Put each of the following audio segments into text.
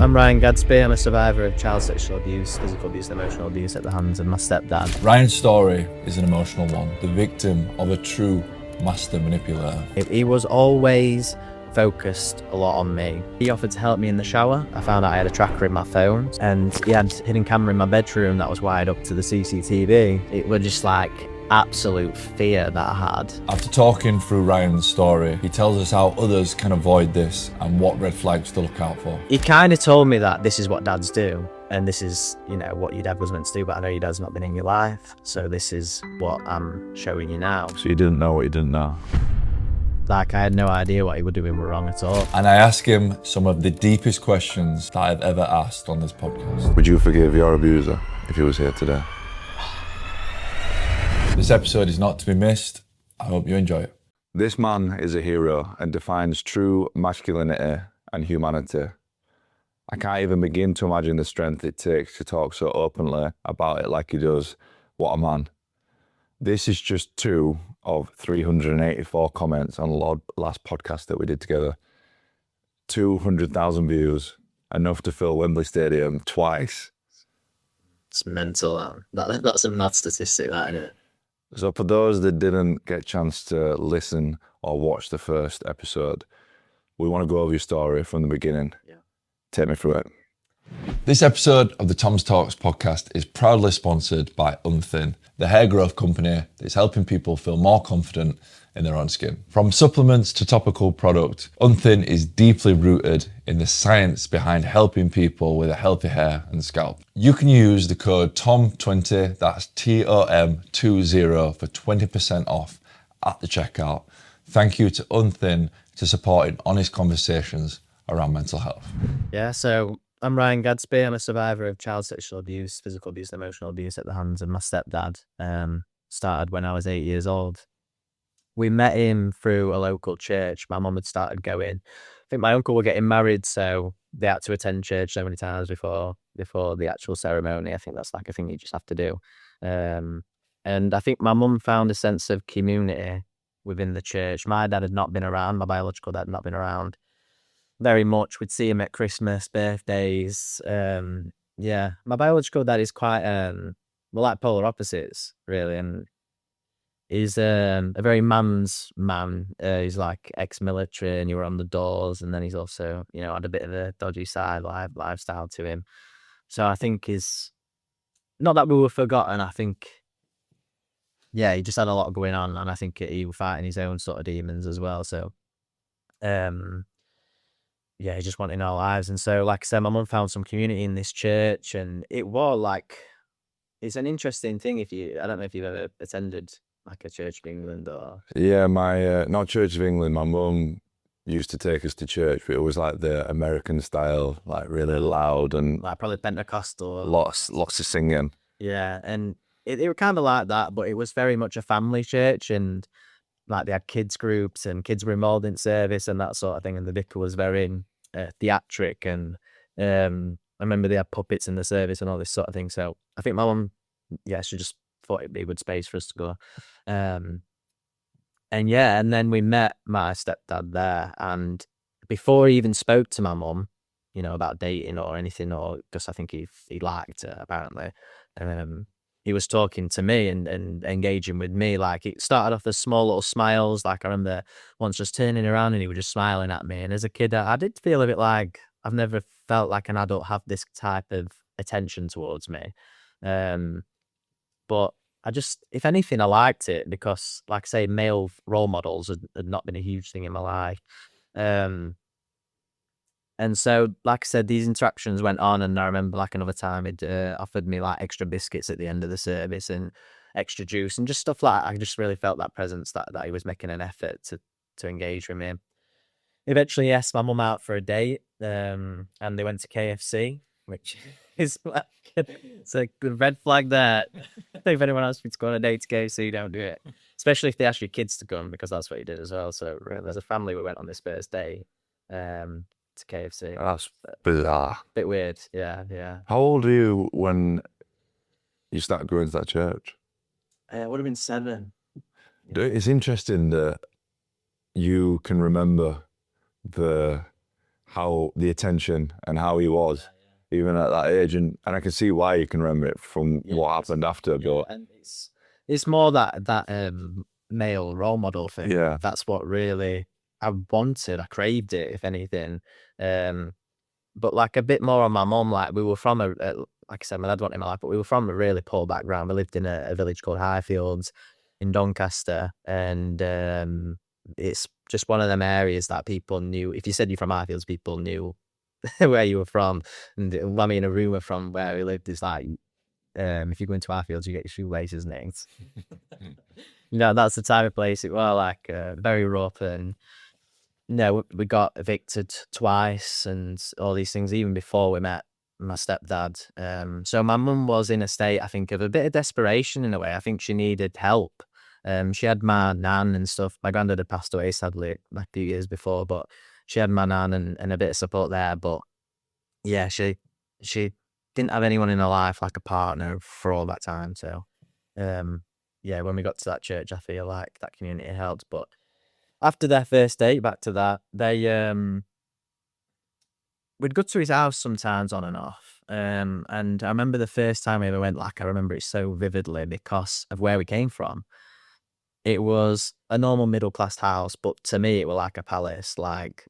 I'm Ryan Gadsby. I'm a survivor of child sexual abuse, physical abuse and emotional abuse at the hands of my stepdad. Ryan's story is an emotional one, the victim of a true master manipulator. He was always focused a lot on me. He offered to help me in the shower. I found out I had a tracker in my phone, and he had a hidden camera in my bedroom that was wired up to the CCTV. It was just like absolute fear that I had. After talking through Ryan's story, he tells us how others can avoid this and what red flags to look out for. He kind of told me that this is what dads do, and this is, you know, what your dad was meant to do, but I know your dad's not been in your life, so this is what I'm showing you now. So you didn't know what you didn't know? Like, I had no idea what he was doing wrong at all. And I ask him some of the deepest questions that I've ever asked on this podcast. Would you forgive your abuser if he was here today? This episode is not to be missed. I hope you enjoy it. This man is a hero and defines true masculinity and humanity. I can't even begin to imagine the strength it takes to talk so openly about it like he does. What a man. This is just 2 of 384 comments on the last podcast that we did together. 200,000 views, enough to fill Wembley Stadium twice. It's mental. That's a mad statistic, that, isn't it? So for those that didn't get a chance to listen or watch the first episode, we want to go over your story from the beginning. Yeah. Take me through it. This episode of the Tom's Talks podcast is proudly sponsored by Unthin, the hair growth company that's helping people feel more confident in their own skin. From supplements to topical product, Unthin is deeply rooted in the science behind helping people with a healthy hair and scalp. You can use the code TOM20, that's TOM20 for 20% off at the checkout. Thank you to Unthin for supporting honest conversations around mental health. Yeah, so I'm Ryan Gadsby. I'm a survivor of child sexual abuse, physical abuse and emotional abuse at the hands of my stepdad. Started when I was 8 years old. We met him through a local church. My mum had started going. I think my uncle were getting married, so they had to attend church so many times before the actual ceremony. I think that's like a thing you just have to do. And I think my mum found a sense of community within the church. My dad had not been around. My biological dad had not been around very much. We'd see him at Christmas, birthdays. Yeah, my biological dad is quite, we're like polar opposites, really. And he's a very man's man. He's like ex-military and you were on the doors. And then he's also, you know, had a bit of a dodgy side lifestyle to him. So I think not that we were forgotten. I think, yeah, he just had a lot going on. And I think he was fighting his own sort of demons as well. So, yeah, he just wanted our lives. And so, like I said, my mum found some community in this church, and it was like, it's an interesting thing I don't know if you've ever attended like a Church of England or... Yeah, not Church of England, my mum used to take us to church, but it was like the American style, like really loud and... Like probably Pentecostal. Lots of singing. Yeah, and it was kind of like that, but it was very much a family church, and like they had kids groups and kids were involved in service and that sort of thing, and the vicar was very theatric, and I remember they had puppets in the service and all this sort of thing. So I think my mum, yeah, she just thought it'd be a good space for us to go. And yeah, and then we met my stepdad there, and before he even spoke to my mum, you know, about dating or anything, or because I think he liked her apparently, he was talking to me and engaging with me. Like, it started off as small little smiles. Like, I remember once just turning around and he was just smiling at me. And as a kid, I did feel a bit like I've never felt like an adult have this type of attention towards me. But I just, if anything, I liked it because, like I say, male role models had not been a huge thing in my life. And so, like I said, these interactions went on, and I remember like another time he'd offered me like extra biscuits at the end of the service and extra juice and just stuff like that. I just really felt that presence, that he was making an effort to engage with me. Eventually, he asked my mum out for a date, and they went to KFC, which is like, it's a good red flag there. If anyone asks me to go on a date to KFC, don't do it. Especially if they ask your kids to come, because that's what he did as well. So as a family, we went on this first date. To KFC. That's bizarre. Bit weird, yeah. How old are you when you started going to that church? I would have been 7. It's interesting that you can remember how the attention and how he was, even at that age, and I can see why you can remember it from what happened after. But and it's more that male role model thing. Yeah. That's what really I wanted. I craved it, if anything. But like a bit more on my mum. Like we were from like I said, my dad wanted my life, but we were from a really poor background. We lived in a village called Highfields in Doncaster, and it's just one of them areas that people knew. If you said you're from Highfields, people knew where you were from. And I mean, a rumor from where we lived is like, if you go into Highfields, you get your shoelaces nicked. That's the type of place it was, like very rough. And we got evicted twice and all these things even before we met my stepdad. So my mum was in a state, I think, of a bit of desperation in a way. I think she needed help. She had my nan and stuff. My granddad had passed away sadly like a few years before, but she had my nan and a bit of support there. But yeah, she didn't have anyone in her life like a partner for all that time. So yeah, when we got to that church, I feel like that community helped. But after their first date, back to that, they we'd go to his house sometimes on and off. And I remember the first time we ever went, like I remember it so vividly because of where we came from. It was a normal middle class house, but to me it was like a palace. Like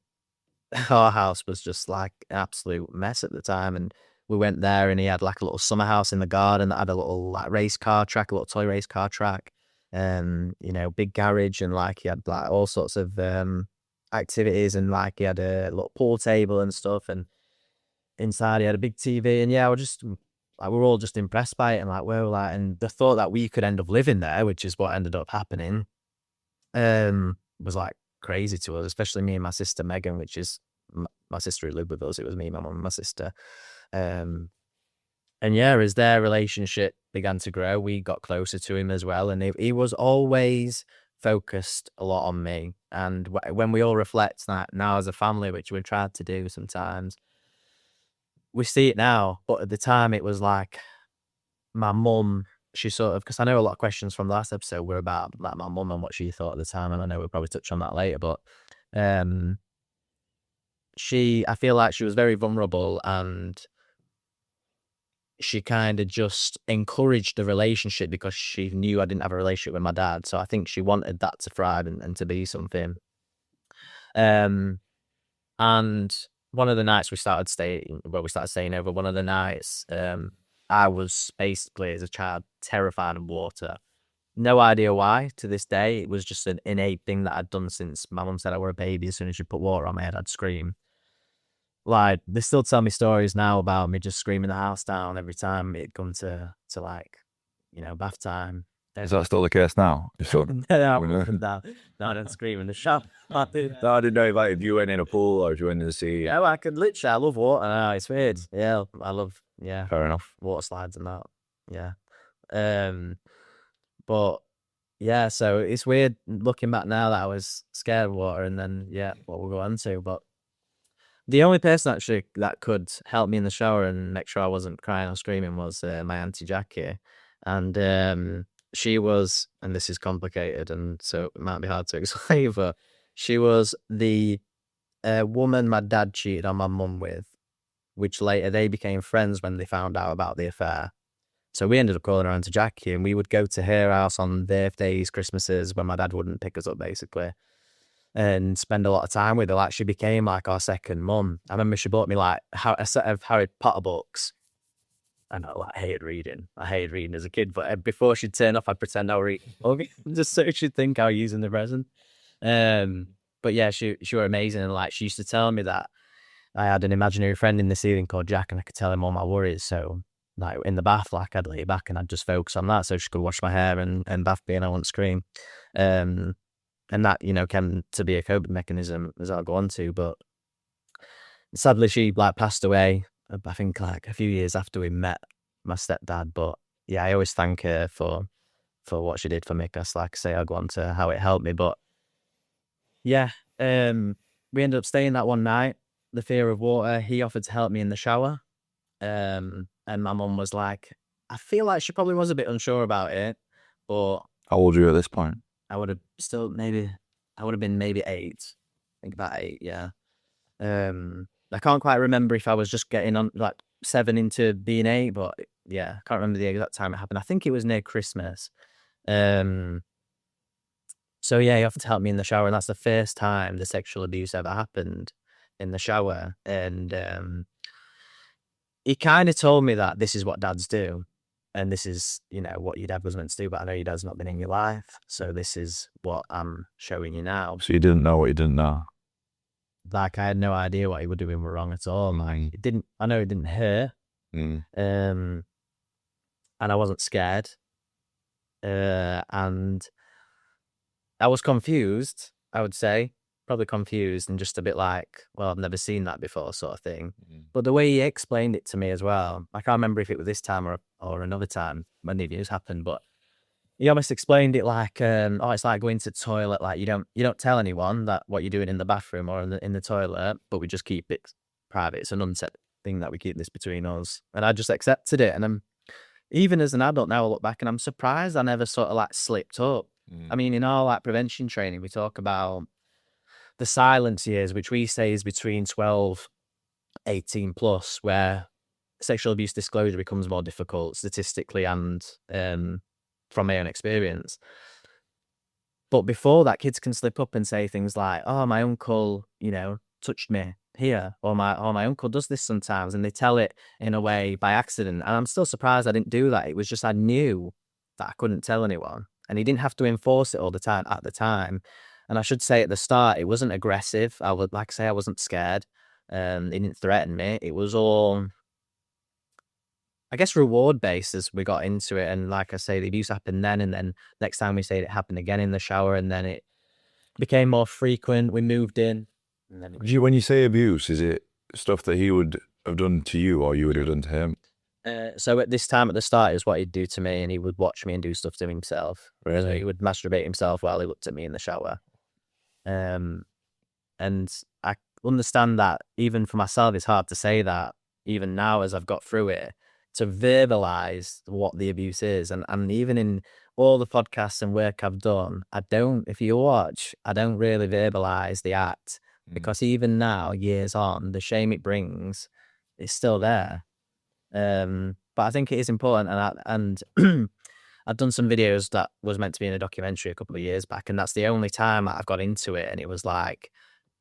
our house was just like an absolute mess at the time. And we went there and he had like a little summer house in the garden that had a little like race car track, a little toy race car track. Big garage, and like he had like all sorts of activities, and like he had a little pool table and stuff, and inside he had a big TV. And yeah, we're all just impressed by it, and like and the thought that we could end up living there, which is what ended up happening, was like crazy to us, especially me and my sister Megan, which is my sister who lived with us. It was me, my mum, and my sister. And yeah, as their relationship began to grow, we got closer to him as well. And he was always focused a lot on me. And when we all reflect that now as a family, which we've tried to do sometimes, we see it now. But at the time, it was like my mum, she sort of, because I know a lot of questions from the last episode were about like my mum and what she thought at the time. And I know we'll probably touch on that later. But I feel like she was very vulnerable, and she kind of just encouraged the relationship because she knew I didn't have a relationship with my dad. So I think she wanted that to thrive and to be something. And one of the nights we started staying over, one of the nights, I was basically as a child terrified of water. No idea why to this day. It was just an innate thing that I'd done since my mum said I were a baby. As soon as she put water on my head, I'd scream. Like, they still tell me stories now about me just screaming the house down every time it'd come to like, bath time. Is that still the case now? No, I don't scream in the shower. No, I didn't know if you went in a pool or if you went in the sea. Yeah, I could literally, I love water. No, it's weird. Yeah, I love, Fair enough. water slides and that. Yeah. But yeah, so it's weird looking back now that I was scared of water, and then, what we'll go on to. But the only person actually that could help me in the shower and make sure I wasn't crying or screaming was my auntie Jackie. And she was, and this is complicated, and so it might be hard to explain, but she was the woman my dad cheated on my mum with, which later they became friends when they found out about the affair. So we ended up calling her Auntie Jackie, and we would go to her house on birthdays, Christmases, when my dad wouldn't pick us up, basically, and spend a lot of time with her. Like, she became like our second mum. I remember she bought me like a set of Harry Potter books. I know, like, I hated reading as a kid, but before she'd turn off, I'd pretend I was reading, just so she'd think I was using the present. But yeah, she was amazing. And like, she used to tell me that I had an imaginary friend in the ceiling called Jack, and I could tell him all my worries. So like in the bath, like I'd lay back and I'd just focus on that, so she could wash my hair and bath me and I wouldn't scream. And that, came to be a coping mechanism as I'll go on to. But sadly, she like passed away, I think like a few years after we met my stepdad. But yeah, I always thank her for what she did for me, because like I say, I'll go on to how it helped me. But yeah, we ended up staying that one night. The fear of water, he offered to help me in the shower. And my mum was like, I feel like she probably was a bit unsure about it, but How old were you at this point? I would have been maybe 8. I think about 8, yeah. I can't quite remember if I was just getting on like 7 into being 8, but yeah, I can't remember the exact time it happened. I think it was near Christmas. So yeah, he offered to help me in the shower, and that's the first time the sexual abuse ever happened in the shower. And he kind of told me that this is what dads do, and this is, you know, what your dad was meant to do. But I know your dad's not been in your life, so this is what I'm showing you now. So you didn't know what you didn't know. Like, I had no idea what he was doing were wrong at all. Like, it didn't. I know it didn't hurt, Mm. and I wasn't scared, and I was confused. I would say probably confused and just a bit like, well, I've never seen that before, sort of thing. But the way he explained it to me as well, I can't remember if it was this time or another time when the abuse happened, but he almost explained it like, oh, it's like going to the toilet. Like, you don't tell anyone that what you're doing in the bathroom or in the toilet, but we just keep it private. It's an unsaid thing that we keep this between us. And I just accepted it. And I'm, even as an adult now, I look back and I'm surprised I never sort of like slipped up. I mean, in our like prevention training, we talk about the silence years, which we say is between 12, 18 plus, where sexual abuse disclosure becomes more difficult statistically and from my own experience. But before that, kids can slip up and say things like, oh, my uncle, you know, touched me here, or my uncle does this sometimes, and they tell it in a way by accident. And I'm still surprised I didn't do that. It was just I knew that I couldn't tell anyone, and he didn't have to enforce it all the time at the time. And I should say at the start, it wasn't aggressive. I would like say I wasn't scared. He didn't threaten me. It was all, I guess, reward based as we got into it. And like I say, the abuse happened then, and then next time we say it happened again in the shower, and then it became more frequent. We moved in. And then When you say abuse, is it stuff that he would have done to you or you would have done to him? so at this time at the start, it was what he'd do to me, and he would watch me and do stuff to himself. Really? So he would masturbate himself while he looked at me in the shower. And I understand that even for myself, it's hard to say that even now as I've got through it, to verbalize what the abuse is. And even in all the podcasts and work I've done, if you watch, I don't really verbalize the act, because even now, years on, the shame it brings is still there. But I think it is important, and I've done some videos that was meant to be in a documentary a couple of years back, and that's the only time I've got into it, and it was like,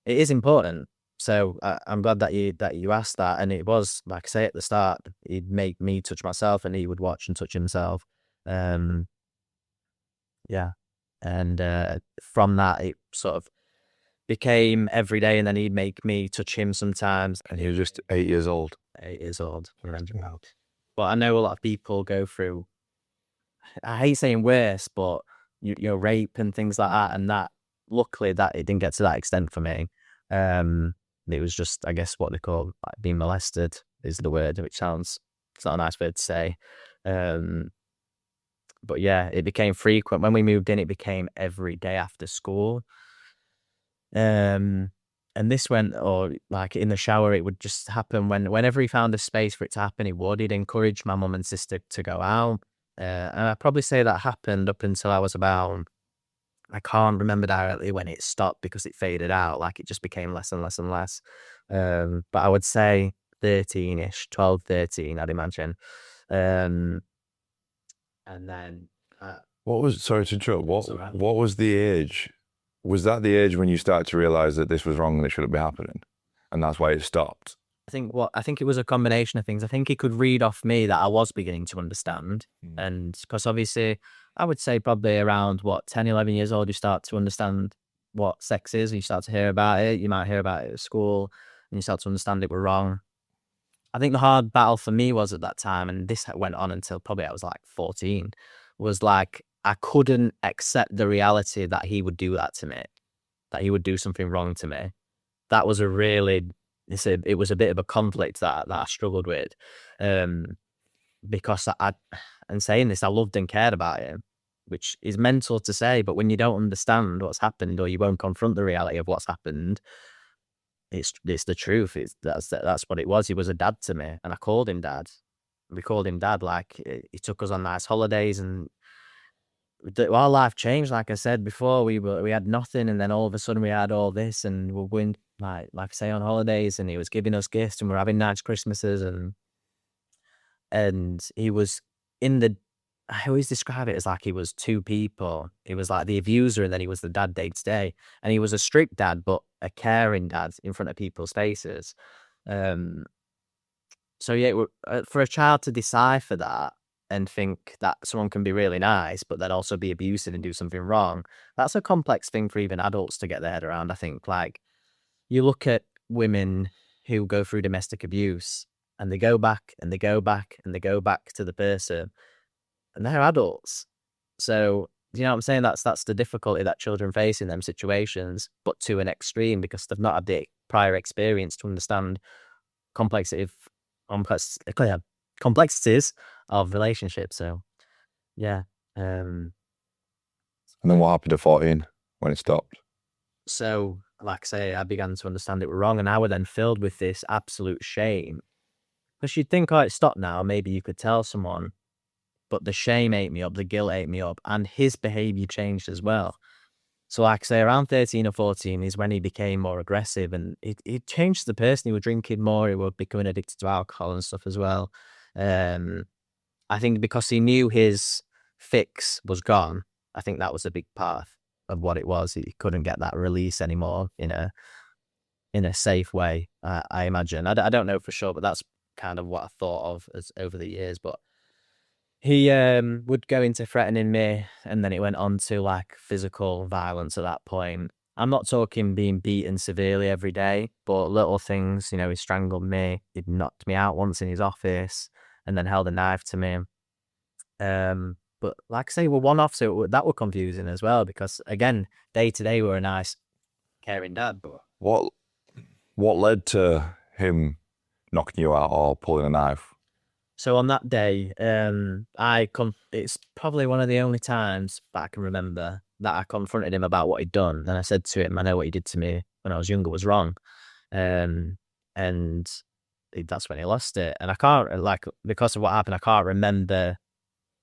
it is important. So I'm glad that you asked that, and it was, like I say at the start, he'd make me touch myself, and he would watch and touch himself. Yeah, and from that, it sort of became every day, and then he'd make me touch him sometimes. And he was just 8 years old. 8 years old. But I know a lot of people go through, I hate saying worse, but you know, rape and things like that, and that, luckily that it didn't get to that extent for me. It was just, I guess, what they call like being molested is the word, which sounds, it's not a nice word to say. But yeah, it became frequent. When we moved in, it became every day after school. And this went, or like in the shower, it would just happen whenever he found a space for it to happen, he'd encourage my mum and sister to go out. And I'd probably say that happened up until I was about, I can't remember directly when it stopped because it faded out. Like, it just became less and less and less. But I would say 13-ish, 12, 13, I'd imagine. And then... sorry to interrupt, alright. what was the age? Was that the age when you started to realise that this was wrong and it shouldn't be happening? And that's why it stopped? I think it was a combination of things. I think he could read off me that I was beginning to understand. And because obviously, I would say probably around 10, 11 years old, you start to understand what sex is. You start to hear about it. You might hear about it at school, and you start to understand it were wrong. I think the hard battle for me was at that time, and this went on until probably I was like 14, was like, I couldn't accept the reality that he would do that to me, that he would do something wrong to me. That was it was a bit of a conflict that I struggled with, because and saying this, I loved and cared about him, which is mental to say, but when you don't understand what's happened, or you won't confront the reality of what's happened, it's the truth. That's what it was. He was a dad to me, and I called him dad. We called him dad. Like, he took us on nice holidays, and our life changed. Like I said before, we had nothing, and then all of a sudden we had all this, and we're going like I say on holidays, and he was giving us gifts, and we're having nice Christmases, and he was in the. I always describe it as like he was two people. He was like the abuser, and then he was the dad day to day, and he was a strict dad, but a caring dad in front of people's faces. So yeah, for a child to decipher that and think that someone can be really nice, but then also be abusive and do something wrong, that's a complex thing for even adults to get their head around. I think, like, you look at women who go through domestic abuse, and they go back and they go back and they go back to the person, and they're adults. So, you know what I'm saying? That's the difficulty that children face in them situations, but to an extreme, because they've not had the prior experience to understand complexity of complexities of relationships. So yeah. And then what happened at 14 when it stopped? So like I say, I began to understand it was wrong, and I was then filled with this absolute shame. Because you'd think, oh, it stopped now, maybe you could tell someone, but the shame ate me up, the guilt ate me up, and his behavior changed as well. So like I say, around 13 or 14 is when he became more aggressive, and he changed the person. He was drinking more, he was becoming addicted to alcohol and stuff as well. I think because he knew his fix was gone, I think that was a big part of what it was. He couldn't get that release anymore in a safe way, I imagine. I don't know for sure, but that's kind of what I thought of as over the years. But he would go into threatening me, and then it went on to like physical violence at that point. I'm not talking being beaten severely every day, but little things. You know, he strangled me. He knocked me out once in his office, and then held a knife to me. But like I say, we're one off, so that were confusing as well, because again, day to day, we're a nice, caring dad. But What led to him knocking you out or pulling a knife? so on that day, it's probably one of the only times that I can remember that I confronted him about what he'd done. And I said to him, I know what you did to me when I was younger was wrong. And that's when he lost it. And I can't, like, because of what happened, I can't remember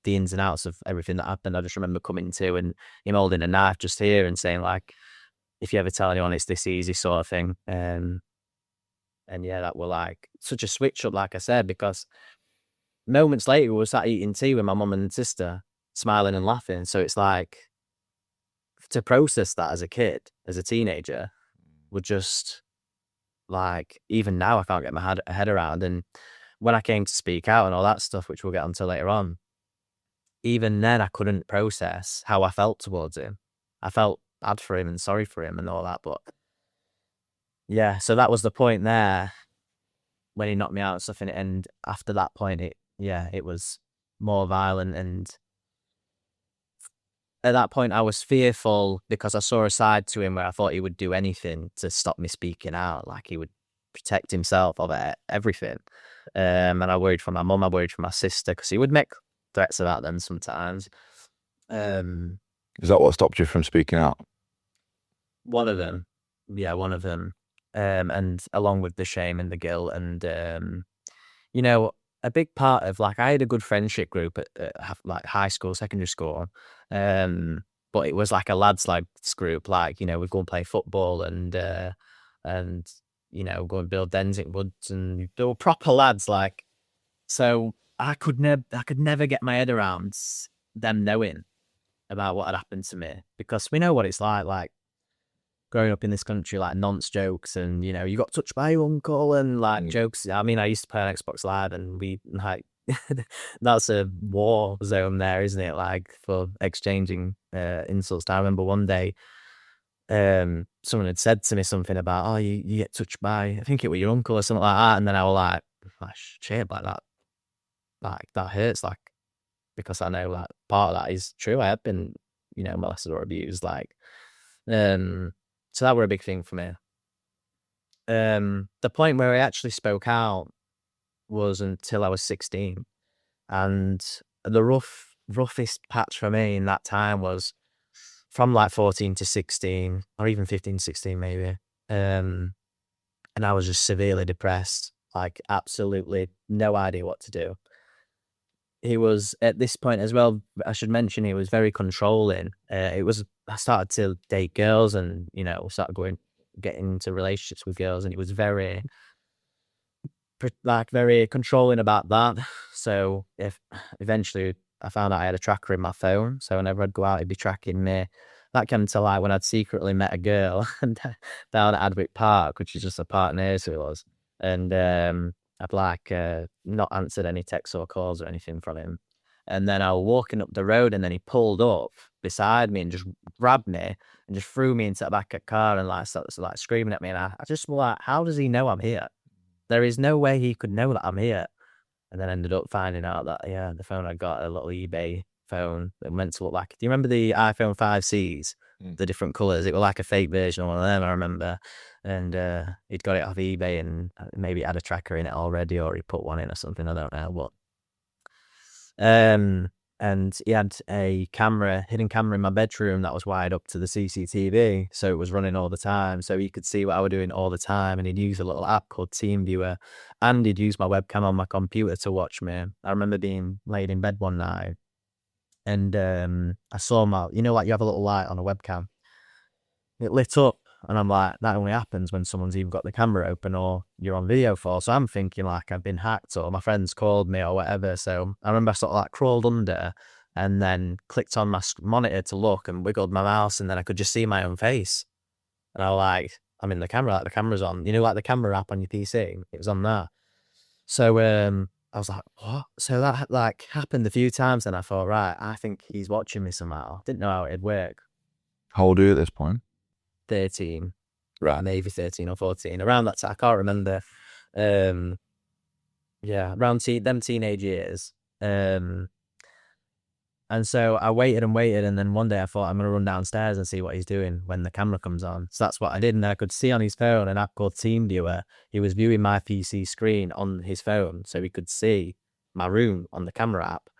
the ins and outs of everything that happened. I just remember coming to and him holding a knife just here and saying, like, if you ever tell anyone, it's this easy, sort of thing. And yeah, that were like such a switch up, like I said, because moments later, we were sat eating tea with my mum and sister, smiling and laughing. So it's like, to process that as a kid, as a teenager, would just like, even now I can't get my head around. And when I came to speak out and all that stuff, which we'll get onto later on, even then I couldn't process how I felt towards him. I felt bad for him and sorry for him and all that. But yeah, so that was the point there when he knocked me out and stuff. And after that point, it was more violent. And at that point, I was fearful because I saw a side to him where I thought he would do anything to stop me speaking out. Like, he would protect himself of everything. And I worried for my mum, I worried for my sister, because he would make threats about them sometimes. Is that what stopped you from speaking out? One of them. Yeah, one of them. And along with the shame and the guilt. And, you know, a big part of, like, I had a good friendship group at like high school, secondary school. But it was like a lads group, like, you know, we'd go and play football and you know, go and build dens in woods, and they were proper lads, like. So I could never get my head around them knowing about what had happened to me, because we know what it's like growing up in this country, like nonce jokes, and, you know, you got touched by your uncle and like jokes. I mean, I used to play on Xbox Live, and we like that's a war zone there, isn't it? Like, for exchanging insults. I remember one day someone had said to me something about, oh, you get touched by, I think it was your uncle or something like that, and then I was like, shit, like that hurts, like, because I know that part of that is true. I have been, you know, molested or abused, like. So that were a big thing for me. The point where I actually spoke out was until I was 16. And the roughest patch for me in that time was from like 14 to 16, or even 15, 16 maybe. And I was just severely depressed, like absolutely no idea what to do. he was at this point as well. I should mention he was very controlling. I started to date girls, and started getting into relationships with girls, and he was very very controlling about that. So if eventually I found out I had a tracker in my phone, so whenever I'd go out, he'd be tracking me. That came to light when I'd secretly met a girl down at Adwick Park, which is just a park near to us, and I'd not answered any texts or calls or anything from him. And then I was walking up the road, and then he pulled up beside me and just grabbed me and just threw me into the back of the car and started screaming at me. And I just was like, how does he know I'm here? There is no way he could know that I'm here. And then ended up finding out that, the phone I got, a little eBay phone that meant to look like... Do you remember the iPhone 5Cs? The different colours? It was like a fake version of one of them, I remember. And he'd got it off eBay, and maybe it had a tracker in it already, or he put one in or something, I don't know. But and he had a hidden camera in my bedroom that was wired up to the CCTV, so it was running all the time, so he could see what I was doing all the time. And he'd use a little app called TeamViewer, and he'd use my webcam on my computer to watch me. I remember being laid in bed one night, and I saw you have a little light on a webcam, it lit up, and I'm like, that only happens when someone's even got the camera open or you're on video for. So I'm thinking like I've been hacked, or my friends called me or whatever. So I remember I sort of crawled under and then clicked on my monitor to look and wiggled my mouse, and then I could just see my own face. And I was like, I'm in the camera, the camera's on. The camera app on your PC, it was on there. So I was like, what? So that happened a few times, and I thought, right, I think he's watching me somehow. Didn't know how it'd work. How old are you at this point? 13. Right. Maybe 13 or 14, around that time. I can't remember. Around them teenage years. And so I waited and waited, and then one day I thought, I'm going to run downstairs and see what he's doing when the camera comes on. So that's what I did, and I could see on his phone an app called TeamViewer. He was viewing my PC screen on his phone, so he could see my room on the camera app.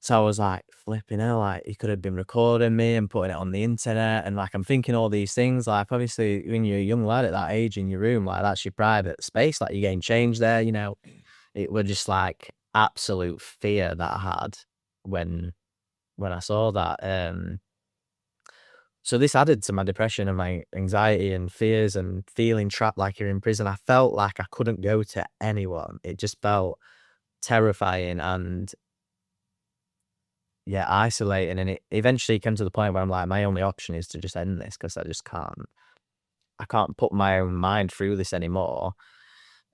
So I was like, flipping hell, he could have been recording me and putting it on the internet. And I'm thinking all these things, obviously when you're a young lad at that age in your room, that's your private space, you're getting changed there, It was just absolute fear that I had when I saw that. So this added to my depression and my anxiety and fears and feeling trapped like you're in prison. I felt like I couldn't go to anyone. It just felt terrifying and isolating, and it eventually came to the point where I'm like, my only option is to just end this, because I just can't put my own mind through this anymore.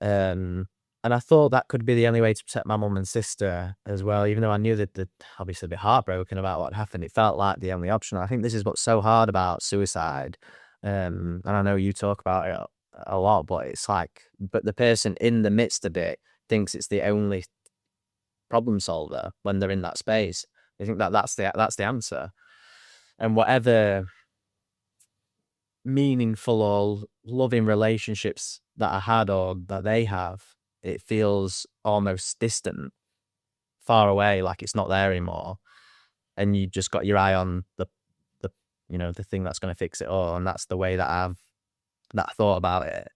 And I thought that could be the only way to protect my mum and sister as well, even though I knew that they'd obviously be heartbroken about what happened. It felt like the only option. I think this is what's so hard about suicide, and I know you talk about it a lot, but it's but the person in the midst of it thinks it's the only problem solver when they're in that space. I think that's the answer. And whatever meaningful or loving relationships that I had or that they have, it feels almost distant, far away, like it's not there anymore. And you just got your eye on the thing that's going to fix it all. And that's the way that I thought about it.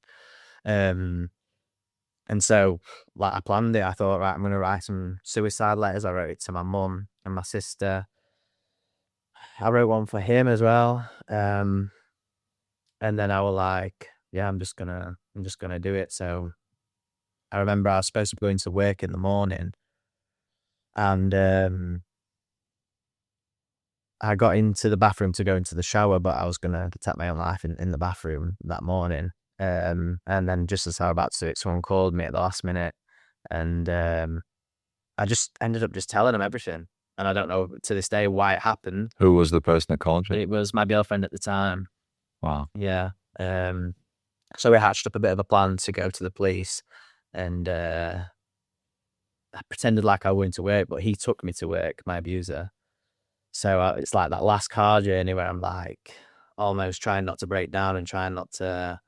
And so, I planned it. I thought, right, I'm going to write some suicide letters. I wrote it to my mum and my sister. I wrote one for him as well. And then I was like, yeah, I'm just gonna do it. So I remember I was supposed to be going to work in the morning, and I got into the bathroom to go into the shower, but I was gonna take my own life in the bathroom that morning. And then just as I was about to do it, someone called me at the last minute, and I just ended up just telling them everything. And I don't know to this day why it happened. Who was the person that called you? It was my girlfriend at the time. Wow. Yeah. So we hatched up a bit of a plan to go to the police, and I pretended like I went to work, but he took me to work, my abuser. So it's like that last car journey where I'm almost trying not to break down and trying not to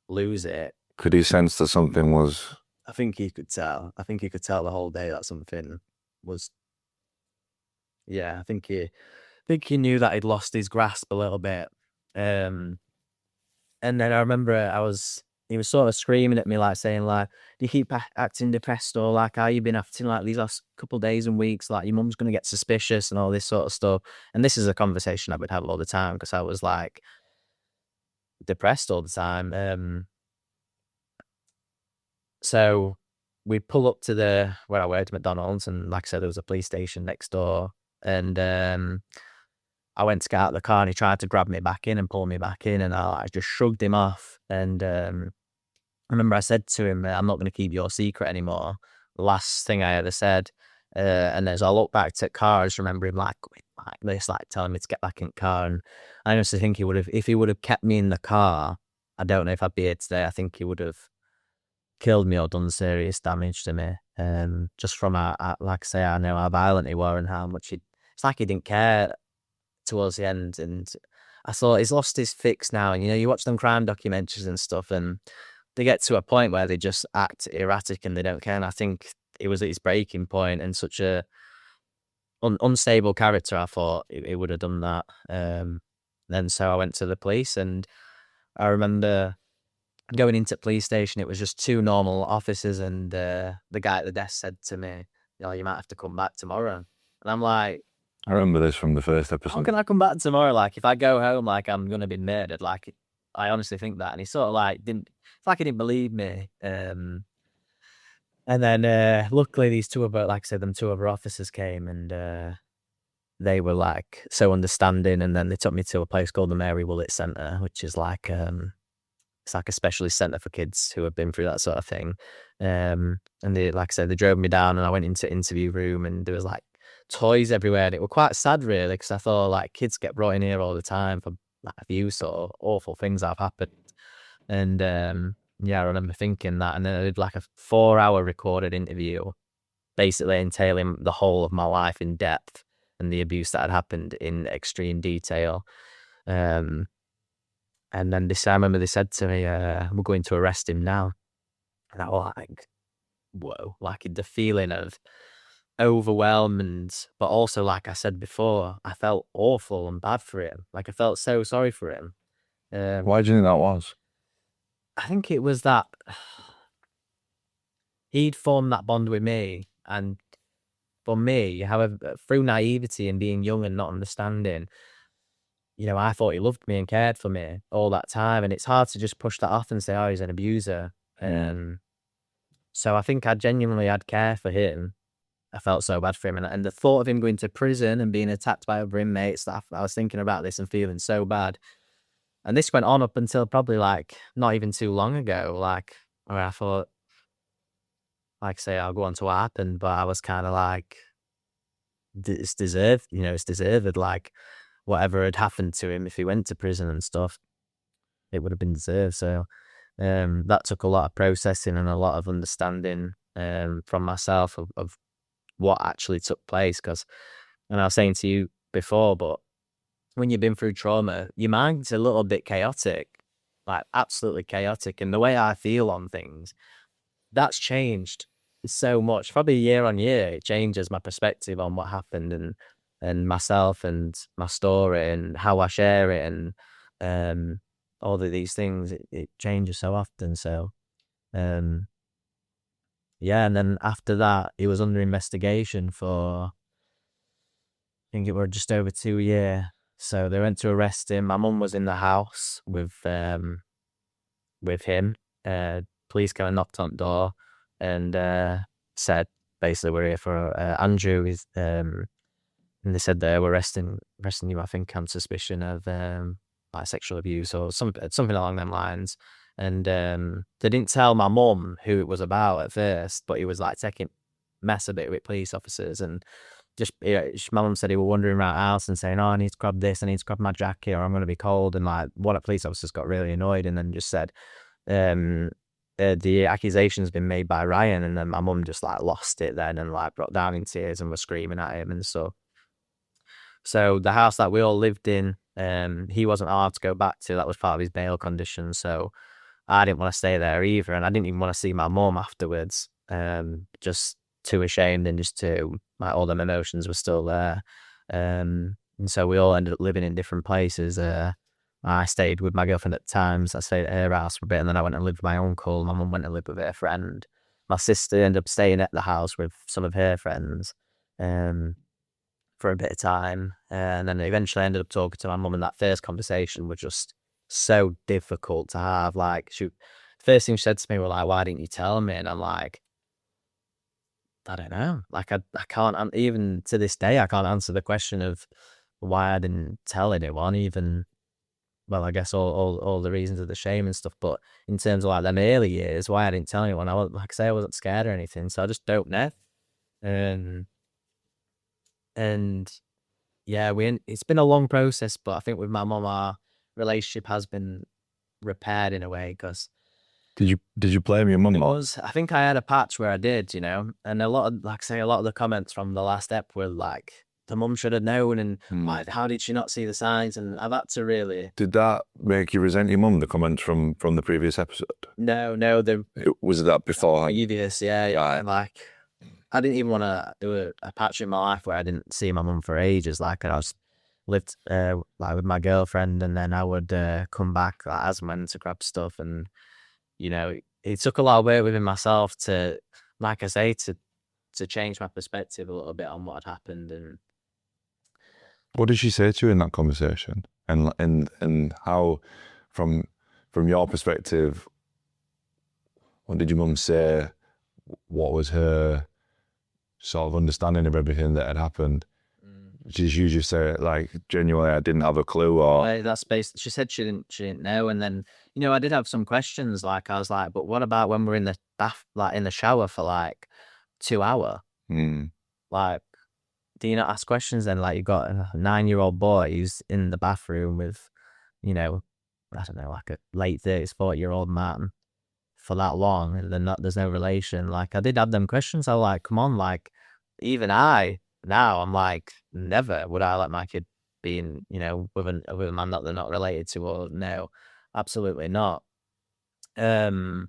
lose it. Could he sense that something was... I think he could tell. I think he could tell the whole day that something was... Yeah, I think he knew that he'd lost his grasp a little bit. And then I remember he was sort of screaming at me, like saying, like, "Do you keep acting depressed, or like, how you been acting like these last couple of days and weeks? Like, your mum's gonna get suspicious and all this sort of stuff." And this is a conversation I would have all the time because I was like depressed all the time. So we pull up to where I worked, McDonald's, and like I said, there was a police station next door. And I went to get out of the car, and he tried to grab me back in and pull me back in, and I just shrugged him off. And I remember I said to him, "I'm not going to keep your secret anymore." Last thing I ever said. And as I look back to the car, I just remember him like this, like telling me to get back in the car. And I honestly think if he would have kept me in the car, I don't know if I'd be here today. I think he would have killed me or done serious damage to me. Just from like I say, I know how violent he was and how much it's like he didn't care towards the end. And I thought he's lost his fix now. And you watch them crime documentaries and stuff, and they get to a point where they just act erratic and they don't care. And I think it was at his breaking point, and such a unstable character. I thought he would have done that. Then so I went to the police, and I remember going into the police station. It was just two normal officers, and the guy at the desk said to me, "You might have to come back tomorrow." And I'm like, I remember this from the first "How episode. can I come back tomorrow? Like, if I go home, like, I'm gonna be murdered." Like, I honestly think that. And he sort of like didn't. It's like he didn't believe me. And then luckily these two other, like I said, them two other officers came, and they were like so understanding. And then they took me to a place called the Mary Willett Centre, which is like it's like a specialist centre for kids who have been through that sort of thing. And they, like I said, they drove me down, and I went into interview room, and there was like toys everywhere, and it was quite sad really, because I thought like kids get brought in here all the time for like abuse or awful things that have happened. And yeah, I remember thinking that. And then I did like a 4-hour recorded interview, basically entailing the whole of my life in depth and the abuse that had happened in extreme detail. And then I remember they said to me, "We're going to arrest him now." And I was like, whoa, like the feeling of overwhelmed, but also, like I said before, I felt awful and bad for him. Like I felt so sorry for him. Why do you think that was? I think it was that he'd formed that bond with me, and for me, however, through naivety and being young and not understanding, I thought he loved me and cared for me all that time. And it's hard to just push that off and say, "Oh, he's an abuser." So I think I genuinely had care for him. I felt so bad for him. And the thought of him going to prison and being attacked by other inmates, that I was thinking about this and feeling so bad. And this went on up until probably like not even too long ago, like where I thought, like say, I'll go on to what happened, but I was kind of like, it's deserved, it's deserved. Like whatever had happened to him, if he went to prison and stuff, it would have been deserved. So that took a lot of processing and a lot of understanding from myself of what actually took place. And I was saying to you before, but when you've been through trauma, your mind's a little bit chaotic, like absolutely chaotic. And the way I feel on things, that's changed so much. Probably year on year, it changes my perspective on what happened and myself and my story and how I share it and all of these things. It changes so often. So yeah, and then after that, he was under investigation for, I think it were just over 2 years. So they went to arrest him. My mum was in the house with him. Police came and knocked on the door and said, basically, "We're here for Andrew." And they said they were arresting you, I think, on suspicion of like sexual abuse or something along them lines. And they didn't tell my mum who it was about at first, but he was like taking mess a bit with police officers. And just my mum said he was wandering around the house and saying, "Oh, I need to grab this, I need to grab my jacket, or I'm going to be cold." And like one of the police officers got really annoyed and then just said, the accusation's been made by Ryan. And then my mum just like lost it then and like broke down in tears and was screaming at him and stuff. So the house that we all lived in, he wasn't allowed to go back to. That was part of his bail conditions. So I didn't want to stay there either, and I didn't even want to see my mum afterwards. Just too ashamed, and just all them emotions were still there. And so we all ended up living in different places. I stayed with my girlfriend at times. I stayed at her house for a bit, and then I went and lived with my uncle. My mum went and lived with her friend. My sister ended up staying at the house with some of her friends for a bit of time. And then eventually I ended up talking to my mum, and that first conversation was just so difficult to have. Like, first thing she said to me was like, "Why didn't you tell me?" And I'm like, I don't know. Like, I can't, even to this day, I can't answer the question of why I didn't tell anyone, even, well, I guess all the reasons of the shame and stuff. But in terms of like them early years, why I didn't tell anyone, I wasn't, like I say, I wasn't scared or anything. So I just don't know. And yeah, it's been a long process, but I think with my mum, our relationship has been repaired in a way, because Did you blame your mum? I think I had a patch where I did, and a lot of, like I say, a lot of the comments from the last ep were like, the mum should have known, and how did she not see the signs? And I've had to really. Did that make you resent your mum, the comments from the previous episode? No, Was that before? Previous, yeah. Right. Like, I didn't even want to do a patch in my life where I didn't see my mum for ages. Like, I was lived like with my girlfriend, and then I would come back like, as and when to grab stuff, and it took a lot of work within myself to, like I say, to change my perspective a little bit on what had happened. And what did she say to you in that conversation? And how, from your perspective, what did your mum say? What was her sort of understanding of everything that had happened? Did you just say, like, genuinely, I didn't have a clue? Or that's based. She said she didn't know, and then I did have some questions. Like, I was like, but what about when we're in the bath, like in the shower for like 2 hours? Like, do you not ask questions then? Like, you got a 9-year-old boy who's in the bathroom with, I don't know, like a late 30s, 40-year-old man for that long, and then there's no relation. Like, I did have them questions. I was like, come on, like, even now I'm like, never would I let my kid be in, with a man that they're not related to, or no, absolutely not. And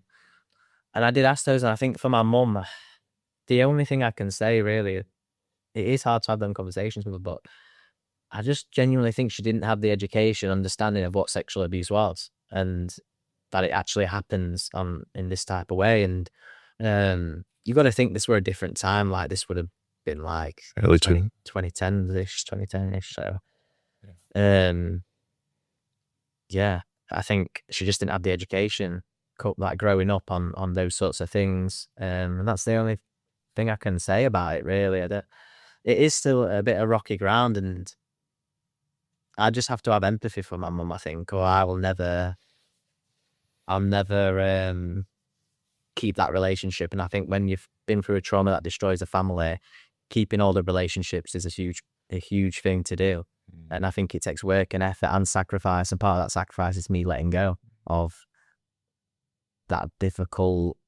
I did ask those, and I think for my mum, the only thing I can say really, it is hard to have them conversations with her, but I just genuinely think she didn't have the education, understanding of what sexual abuse was, and that it actually happens in this type of way. And you got to think this were a different time. Like, this would have been like early 2010-ish. So, yeah, I think she just didn't have the education, like, growing up on those sorts of things. And that's the only thing I can say about it, really. It is still a bit of rocky ground, and I just have to have empathy for my mum, I think, or I'll never keep that relationship. And I think when you've been through a trauma that destroys a family, keeping all the relationships is a huge thing to do. And I think it takes work and effort and sacrifice, and part of that sacrifice is me letting go of them difficult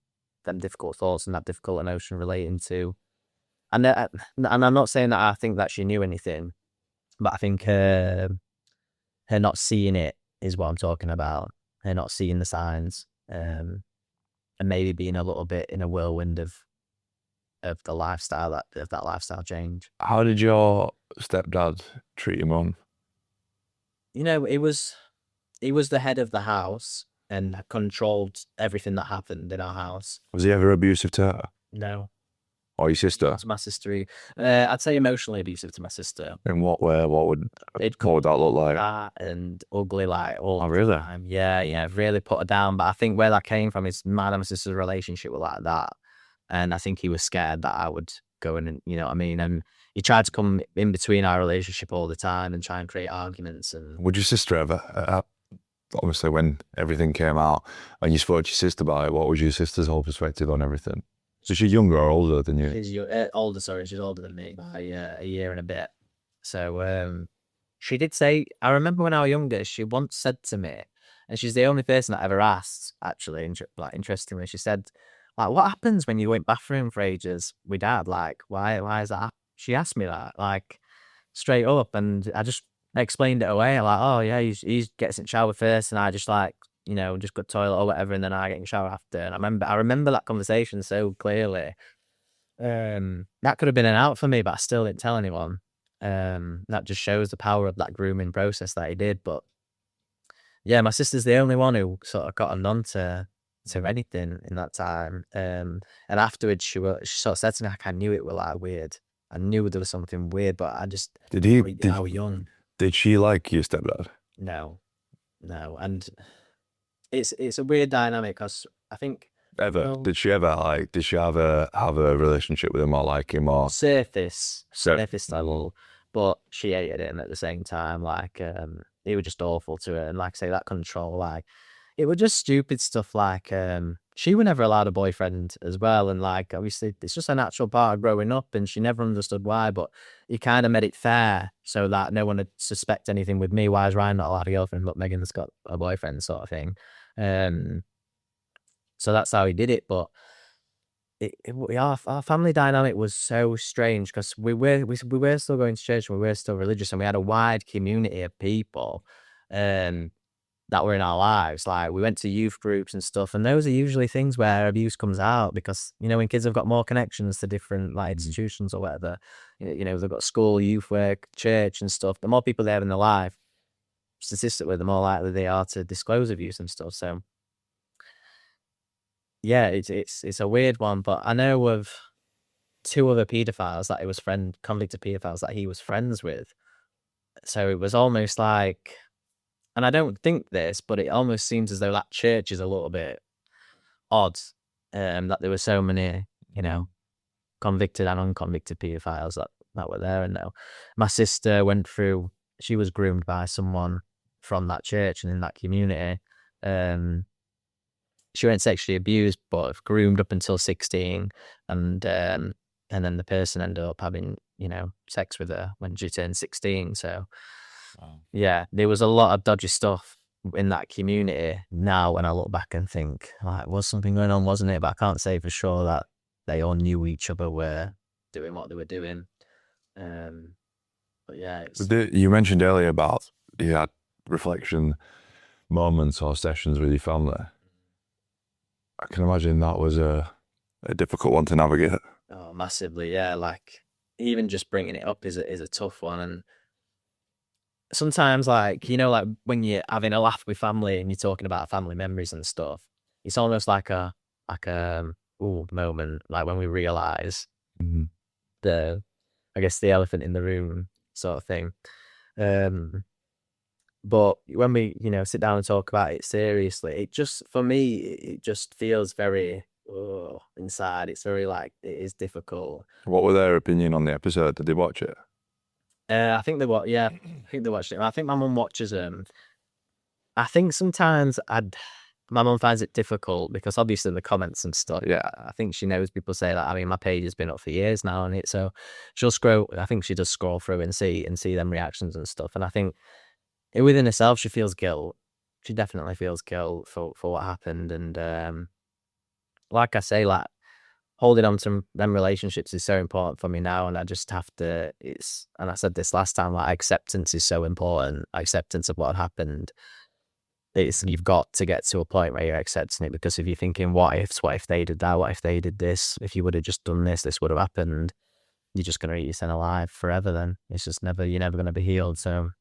thoughts and that difficult emotion relating to. And I'm not saying that I think that she knew anything, but I think her not seeing it is what I'm talking about. Her not seeing the signs, and maybe being a little bit in a whirlwind of the lifestyle, that lifestyle change. How did your stepdad treat your mum? He was the head of the house and controlled everything that happened in our house. Was he ever abusive to her? No. Or your sister? To my sister, I'd say emotionally abusive to my sister. In what way? What would that look like? And ugly, like, all Oh, really? the time. Yeah, really put her down. But I think where that came from is my and my sister's relationship were like that, and I think he was scared that I would go in, and you know what I mean. And he tried to come in between our relationship all the time and try and create arguments. And would your sister ever? Obviously, when everything came out and you spoke to your sister about it, what was your sister's whole perspective on everything? So she's younger or older than you? She's older, sorry. She's older than me by a year and a bit. So she did say, I remember when I was younger, she once said to me, and she's the only person that ever asked, actually, like, interestingly, she said, like, what happens when you went bathroom for ages with dad? Like, why is that? She asked me that, like, straight up, and I just explained it away. Like, oh yeah, he gets in the shower first, and I just, like, just go to the toilet or whatever, and then I get in the shower after. And I remember that conversation so clearly. That could have been an out for me, but I still didn't tell anyone. That just shows the power of that grooming process that he did. But Yeah, my sister's the only one who sort of got a nod to anything in that time. And afterwards, she sort of said to me, like, I knew it was like weird. I knew there was something weird, but I just I was young. Did she like your stepdad? No, and it's a weird dynamic because I think Ever? well, Did she ever did she have a relationship with him or like him or? surface level, but she hated him at the same time. Like it was just awful to her, and like I say, that control, like it was just stupid stuff. Like she was never allowed a boyfriend as well, and like obviously it's just a natural part of growing up, and she never understood why. But he kind of made it fair so that no one would suspect anything with me. Why is Ryan not allowed a girlfriend, but Megan's got a boyfriend, sort of thing. So that's how he did it, but. Our family dynamic was so strange because we were still going to church and we were still religious, and we had a wide community of people that were in our lives. Like we went to youth groups and stuff, and those are usually things where abuse comes out because when kids have got more connections to different like institutions or whatever, they've got school, youth work, church and stuff. The more people they have in their life, statistically, the more likely they are to disclose abuse and stuff. So. Yeah, it's a weird one, but I know of 2 other paedophiles that he was convicted paedophiles that he was friends with. So it was almost like, and I don't think this, but it almost seems as though that church is a little bit odd, that there were so many, convicted and unconvicted paedophiles that were there. And now my sister she was groomed by someone from that church and in that community. She wasn't sexually abused, but groomed up until 16, and then the person ended up having, sex with her when she turned 16. So, yeah, there was a lot of dodgy stuff in that community. Now, when I look back and think, like, was something going on, wasn't it? But I can't say for sure that they all knew each other were doing what they were doing. But yeah, you mentioned earlier about you had reflection moments or sessions with your family. I can imagine that was a difficult one to navigate. Oh, massively, yeah. Like even just bringing it up is a tough one, and sometimes like when you're having a laugh with family and you're talking about family memories and stuff, it's almost like a moment, like when we realize the elephant in the room sort of thing. But when we, sit down and talk about it seriously, it just, for me, it just feels very inside. It's very it is difficult. What were their opinion on the episode? Did they watch it? I think they watched. Yeah, I think they watched it. I think my mum watches them. I think sometimes my mum finds it difficult because obviously the comments and stuff. Yeah, I think she knows people say that. I mean, my page has been up for years now, and so she'll scroll. I think she does scroll through and see them reactions and stuff. And I think. Within herself, she feels guilt. She definitely feels guilt for what happened, and like I say, like holding on to them relationships is so important for me now, and I just have to. And I said this last time, like acceptance is so important. Acceptance of what happened. You've got to get to a point where you're accepting it, because if you're thinking, what if they did that? What if they did this? If you would have just done this, this would have happened. You're just gonna eat yourself alive forever. Then it's just you're never gonna be healed. So.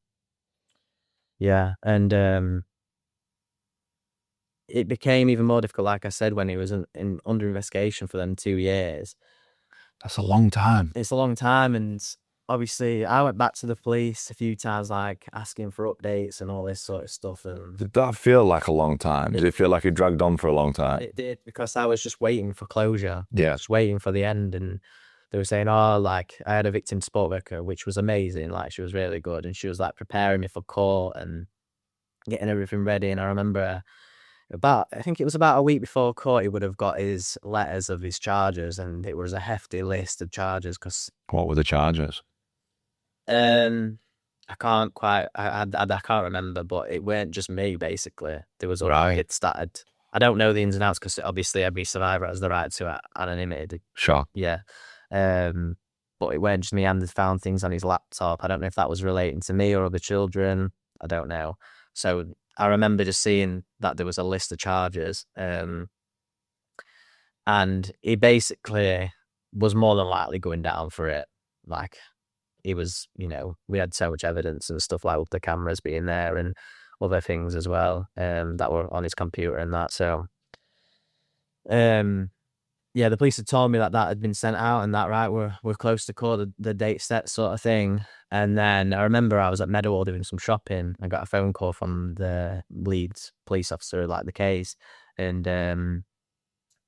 Yeah, and it became even more difficult, like I said, when he was under investigation for them 2 years. That's a long time. It's a long time, and obviously I went back to the police a few times, like asking for updates and all this sort of stuff. And did that feel like a long time? Did it feel like it dragged on for a long time? It did, because I was just waiting for closure. Yeah. Just waiting for the end, and they were saying, like I had a victim support worker, which was amazing. Like she was really good, and she was like preparing me for court and getting everything ready. And I remember I think it was about a week before court, he would have got his letters of his charges, and it was a hefty list of charges. What were the charges? I can't quite, I can't remember, but it weren't just me, basically. There was other kids that I don't know the ins and outs, because obviously every survivor has the right to anonymity. Sure. Yeah. But it weren't just me, and they found things on his laptop. I don't know if that was relating to me or other children. I don't know. So I remember just seeing that there was a list of charges, and he basically was more than likely going down for it. Like he was, we had so much evidence and stuff, like with the cameras being there, and other things as well, that were on his computer and that. So, yeah, the police had told me that had been sent out and that, right, we're close to court, the date set sort of thing. And then I remember I was at Meadowhall doing some shopping. I got a phone call from the Leeds police officer, like the case, and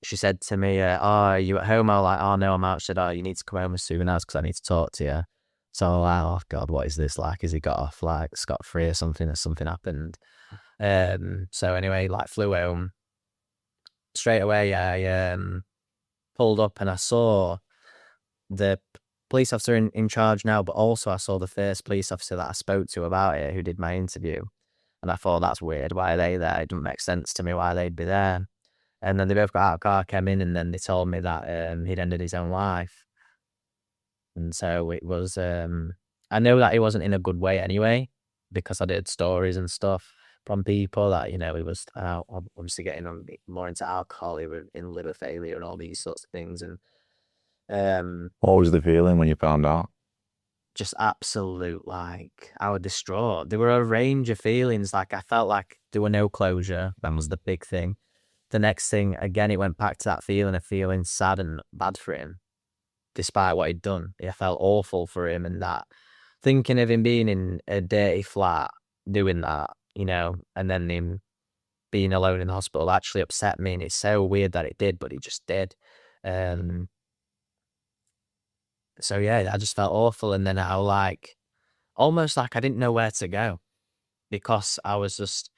she said to me, "Oh, are you at home?" I was like, "Oh no, I'm out." She said, "Oh, you need to come home as soon as, because I need to talk to you." So I was like, "Oh God, what is this like? Has he got off like scot-free or something? Has something happened?" So anyway, like flew home straight away. I pulled up and I saw the police officer in charge now, but also I saw the first police officer that I spoke to about it, who did my interview. And I thought, that's weird. Why are they there? It doesn't make sense to me why they'd be there. And then they both got out of the car, came in, and then they told me that he'd ended his own life. And so it was, I know that he wasn't in a good way anyway, because I did stories and stuff from people that, he was obviously getting more into alcohol, he was in liver failure and all these sorts of things. And What was the feeling when you found out? just absolute, like, I was distraught. There were a range of feelings. Like, I felt like there were no closure. That was the big thing. The next thing, again, it went back to that feeling of feeling sad and bad for him, despite what he'd done. I felt awful for him, and that thinking of him being in a dirty flat doing that, and then him being alone in the hospital actually upset me. And it's so weird that it did, but it just did. So yeah, I just felt awful. And then I like, almost like I didn't know where to go, because I was just,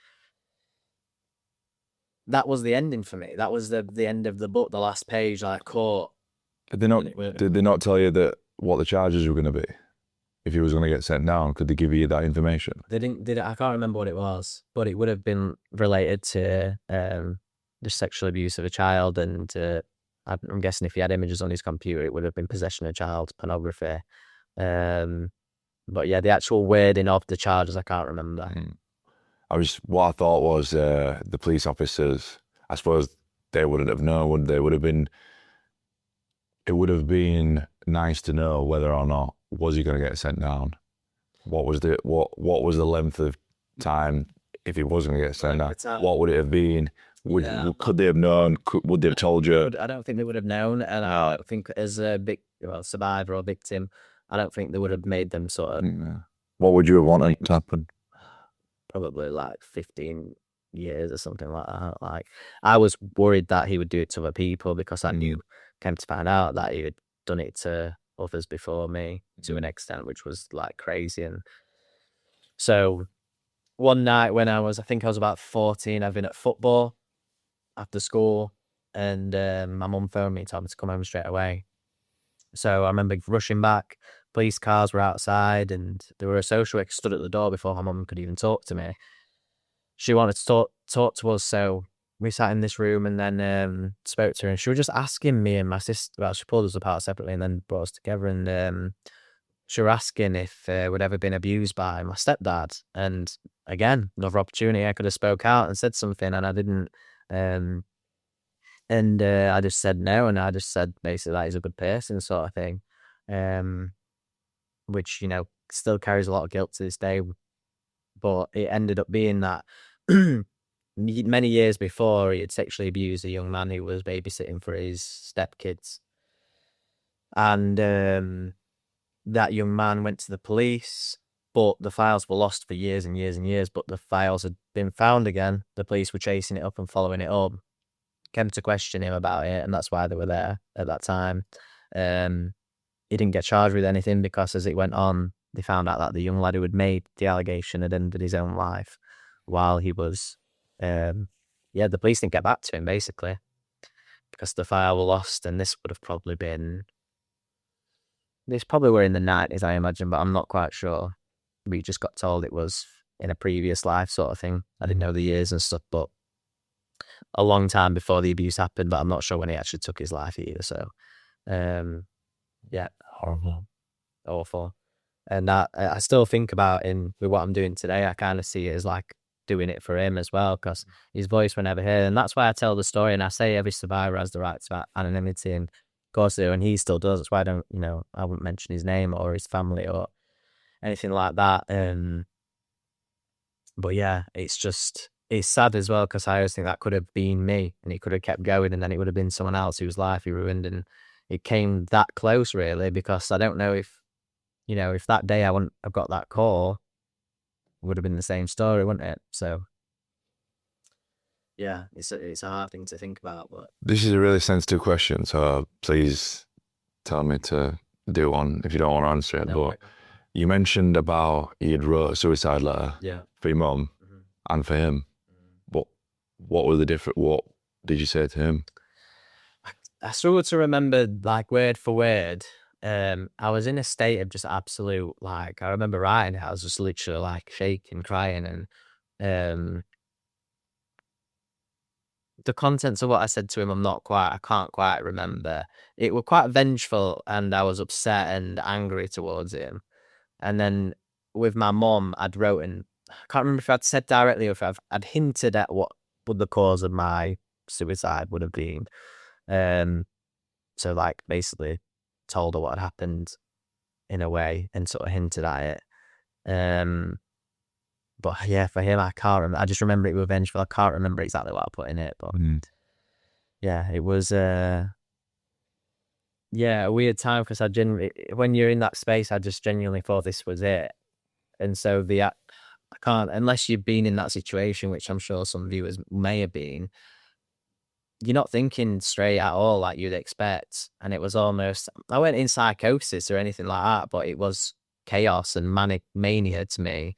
that was the ending for me. That was the end of the book, the last page, like court. Did they not tell you that what the charges were going to be? If he was going to get sent down, could they give you that information? They didn't. I can't remember what it was, but it would have been related to the sexual abuse of a child, and I'm guessing if he had images on his computer, it would have been possession of child pornography. But yeah, the actual wording of the charges, I can't remember. What I thought was the police officers, I suppose they wouldn't have known, would they? It would have been nice to know whether or not was he going to get sent down. What was the length of time if he was going to get sent down? What would it have been? Could they have known? Would they have told you? I don't think they would have known, and I don't think as a survivor or victim, I don't think they would have made them sort of. What would you have wanted to happen? Probably like 15 years or something like that. Like, I was worried that he would do it to other people, because I knew, came to find out that he had done it to others before me to an extent, which was like crazy. And so one night when I think I was about 14, I've been at football after school, and my mum phoned me and told me to come home straight away. So I remember rushing back. Police cars were outside, and there were a social worker stood at the door before my mum could even talk to me. She wanted to talk to us, so we sat in this room and then spoke to her, and she was just asking me and my sister. Well, she pulled us apart separately and then brought us together, and she was asking if we'd ever been abused by my stepdad. And again, another opportunity, I could have spoke out and said something, and I didn't. And I just said no, and I just said basically that he's a good person, sort of thing. Which, still carries a lot of guilt to this day. But it ended up being that many years before, he had sexually abused a young man who was babysitting for his stepkids. And that young man went to the police, but the files were lost for years and years and years. But the files had been found again. The police were chasing it up and following it up. Came to question him about it, and that's why they were there at that time. He didn't get charged with anything, because as it went on, they found out that the young lad who had made the allegation had ended his own life while he was, the police didn't get back to him, basically, because the file were lost. And this would have probably been, this probably were in the 90s, I imagine, but I'm not quite sure. We just got told it was in a previous life, sort of thing. I didn't know the years and stuff, but a long time before the abuse happened, but I'm not sure when he actually took his life either. So, horrible, awful. And that I still think about with what I'm doing today. I kind of see it as like doing it for him as well, because his voice were never heard. And that's why I tell the story, and I say every survivor has the right to anonymity, and of course they do, and he still does. That's why I wouldn't mention his name or his family or anything like that. But yeah, it's sad as well, because I always think that could have been me, and it could have kept going, and then it would have been someone else whose life he ruined, and it came that close really, because I don't know if, if that day I wouldn't have got that call, it would have been the same story, wouldn't it? So yeah, it's a hard thing to think about, but This is a really sensitive question, so please tell me to do one if you don't want to answer it. no, But you mentioned about you'd wrote a suicide letter yeah. for your mum and for him. But what were the different? What did you say to him? I struggle to remember like word for word. I was in a state of just absolute, like, I remember writing it, I was just literally like shaking, crying, and the contents of what I said to him, I can't quite remember. It were quite vengeful, and I was upset and angry towards him. And then with my mum, I'd written, I can't remember if I'd said directly or if I'd hinted at what would the cause of my suicide would have been. So like basically told her what had happened in a way and sort of hinted at it. But yeah, for him, I can't remember. I just remember it was vengeful. I can't remember exactly what I put in it, but yeah, it was a weird time, because when you're in that space, I just genuinely thought this was it. And so I can't, unless you've been in that situation, which I'm sure some viewers may have been, you're not thinking straight at all like you'd expect. And it was almost, I went in psychosis or anything like that, but it was chaos and manic mania to me,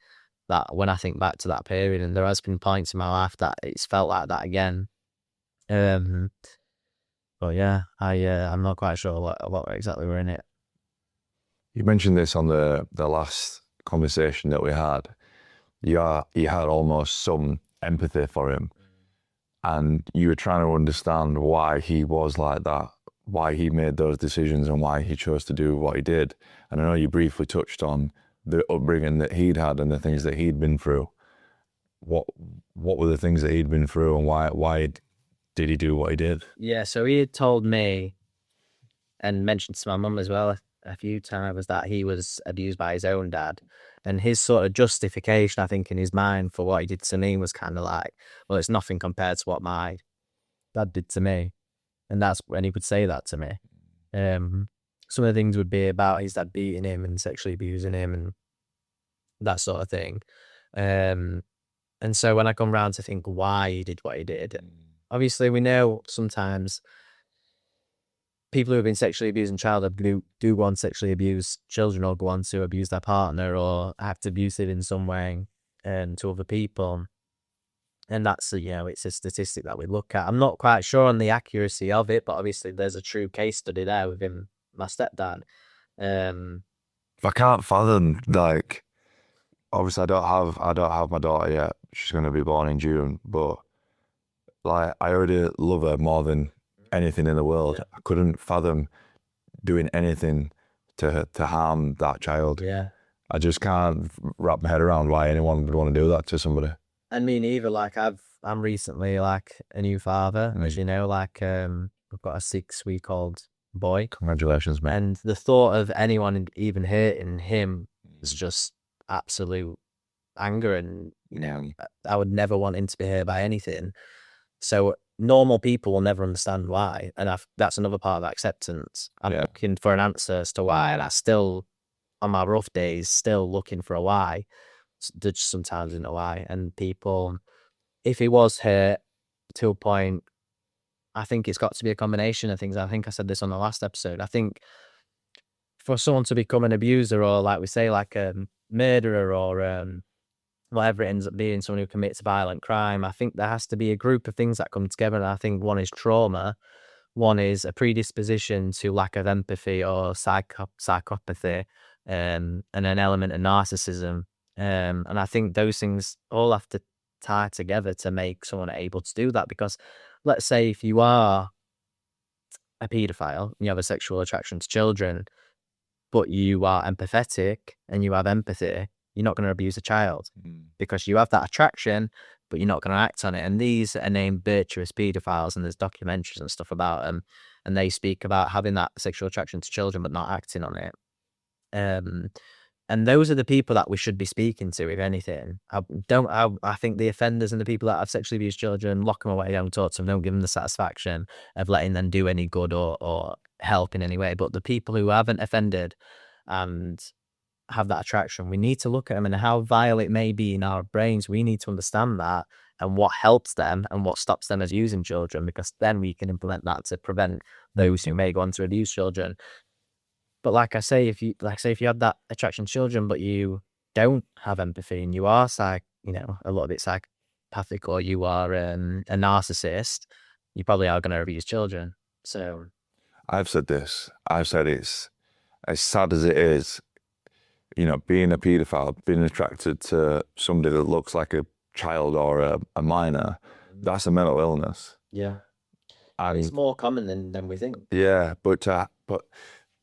that when I think back to that period, and there has been points in my life that it's felt like that again. But yeah, I'm not quite sure what exactly we're in it. You mentioned this on the last conversation that we had. You had almost some empathy for him, and you were trying to understand why he was like that, why he made those decisions, and why he chose to do what he did. And I know you briefly touched on the upbringing that he'd had and the things that he'd been through. What were the things that he'd been through, and why did he do what he did? Yeah, so he had told me and mentioned to my mum as well a few times that he was abused by his own dad. And his sort of justification, I think, in his mind for what he did to me was kind of like, well, it's nothing compared to what my dad did to me. And that's when he would say that to me. Some of the things would be about his dad beating him and sexually abusing him and that sort of thing. And so when I come round to think why he did what he did, obviously we know sometimes people who have been sexually abused in childhood do go on sexually abuse children, or go on to abuse their partner, or act abusive in some way to other people. And that's it's a statistic that we look at. I'm not quite sure on the accuracy of it, but obviously there's a true case study there with him, my stepdad. I can't fathom, like, obviously I don't have my daughter yet. She's going to be born in June, but like, I already love her more than anything in the world. I couldn't fathom doing anything to harm that child. Yeah, I just can't wrap my head around why anyone would want to do that to somebody. and me neither. Like I'm recently like a new father, as you know. Like I've got a 6-week-old boy. Congratulations, mate. And the thought of anyone even hurting him is just absolute anger, and I would never want him to be hurt by anything. So normal people will never understand why, and that's another part of acceptance. I'm looking for an answer as to why, and I still, on my rough days, still looking for a why. Just sometimes didn't know why. And people, if he was hurt to a point, I think it's got to be a combination of things. I think I said this on the last episode. I think for someone to become an abuser, or like we say, like a murderer, or whatever it ends up being, someone who commits violent crime, I think there has to be a group of things that come together. And I think one is trauma, one is a predisposition to lack of empathy or psychopathy, and an element of narcissism. And I think those things all have to tie together to make someone able to do that. Because let's say if you are a paedophile and you have a sexual attraction to children, but you are empathetic and you have empathy, you're not going to abuse a child because you have that attraction, but you're not going to act on it. And these are named virtuous paedophiles, and there's documentaries and stuff about them, and they speak about having that sexual attraction to children but not acting on it. And those are the people that we should be speaking to, if anything. I think the offenders and the people that have sexually abused children, lock them away, don't talk to them, don't give them the satisfaction of letting them do any good or help in any way. But the people who haven't offended and have that attraction, we need to look at them, and how vile it may be in our brains, we need to understand that and what helps them and what stops them as using children, because then we can implement that to prevent those who may go on to abuse children. But like I say, if you have that attraction to children, but you don't have empathy and you are a little bit psychopathic, or you are a narcissist, you probably are going to abuse children. So I've said this. I've said it's as sad as it is, being a paedophile, being attracted to somebody that looks like a child or a minor, that's a mental illness. yeah, And it's more common than we think. yeah, but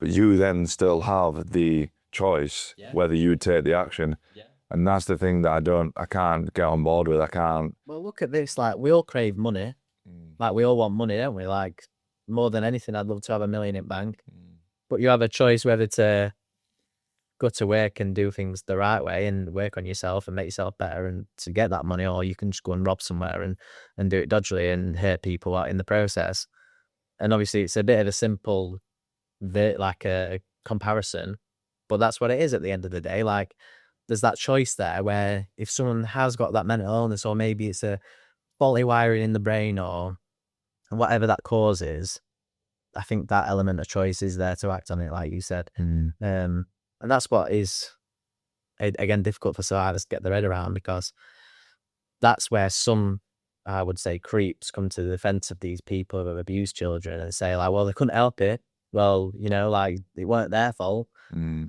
you then still have the choice whether you take the action. Yeah. And that's the thing that I can't get on board with. I can't. Well, look at this. Like, we all crave money. Like, we all want money, don't we? Like, more than anything, I'd love to have $1 million in bank. But you have a choice whether to go to work and do things the right way and work on yourself and make yourself better and to get that money, or you can just go and rob somewhere and do it dodgily and hurt people out in the process. And obviously, it's a bit of a simple like a comparison, but that's what it is at the end of the day. Like, there's that choice there where if someone has got that mental illness, or maybe it's a faulty wiring in the brain, or whatever that cause is, I think that element of choice is there to act on it, like you said. And that's what is, again, difficult for survivors to get their head around, because that's where some, I would say, creeps come to the defense of these people who have abused children and say, like, well, they couldn't help it. Well, like, it weren't their fault. But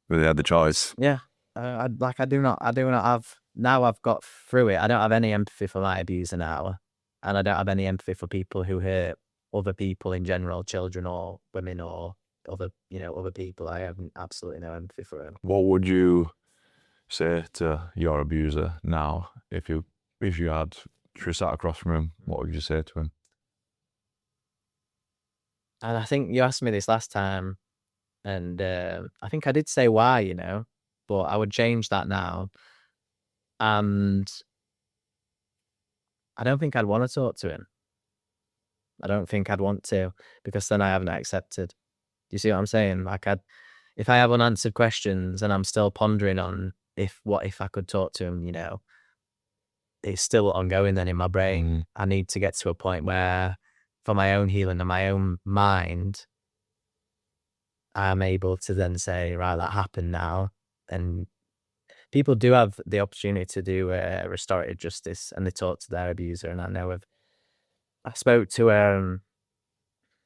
they had the choice. Yeah. I do not have, now I've got through it, I don't have any empathy for my abuser now. And I don't have any empathy for people who hurt other people in general, children or women or other people. I have absolutely no empathy for them. What would you say to your abuser now if you sat across from him? What would you say to him? And I think you asked me this last time, and I think I did say why, but I would change that now. And I don't think I'd want to talk to him. I don't think I'd want to, because then I haven't accepted. Do you see what I'm saying? Like, if I have unanswered questions and I'm still pondering on what if I could talk to him, it's still ongoing then in my brain. I need to get to a point where, for my own healing and my own mind, I'm able to then say, right, that happened now. And people do have the opportunity to do restorative justice, and they talk to their abuser. And I spoke to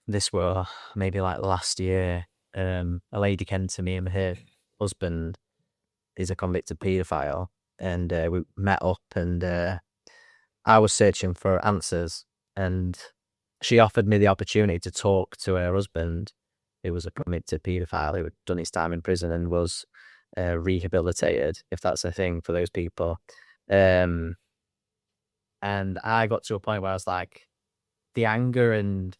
this were maybe like last year. A lady came to me, and her husband is a convicted paedophile, and we met up, and I was searching for answers, and she offered me the opportunity to talk to her husband, who was a convicted paedophile who had done his time in prison and was rehabilitated, if that's a thing for those people. And I got to a point where I was like, the anger and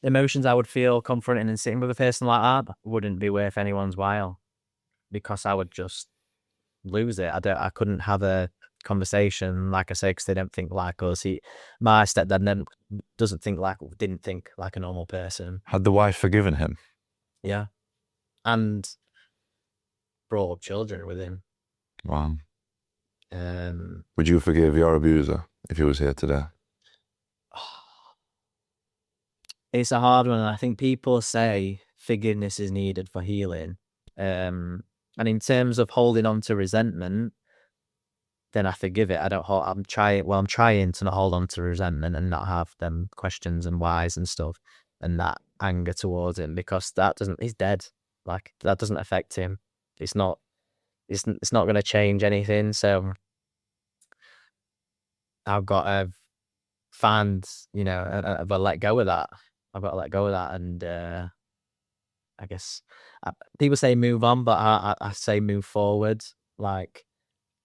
emotions I would feel confronting and sitting with a person like that wouldn't be worth anyone's while, because I would just lose it. I couldn't have a conversation, like I say, because they don't think like us. My stepdad didn't think like a normal person. Had the wife forgiven him? Yeah. And brought up children with him. Wow. Would you forgive your abuser if he was here today? It's a hard one. I think people say forgiveness is needed for healing. And in terms of holding on to resentment, then I forgive it. I'm trying to not hold on to resentment and not have them questions and whys and stuff, and that anger towards him, because he's dead. Like, that doesn't affect him. It's not going to change anything. So I've got to find, I've got to let go of that. And I guess people say move on, but I say move forward. Like,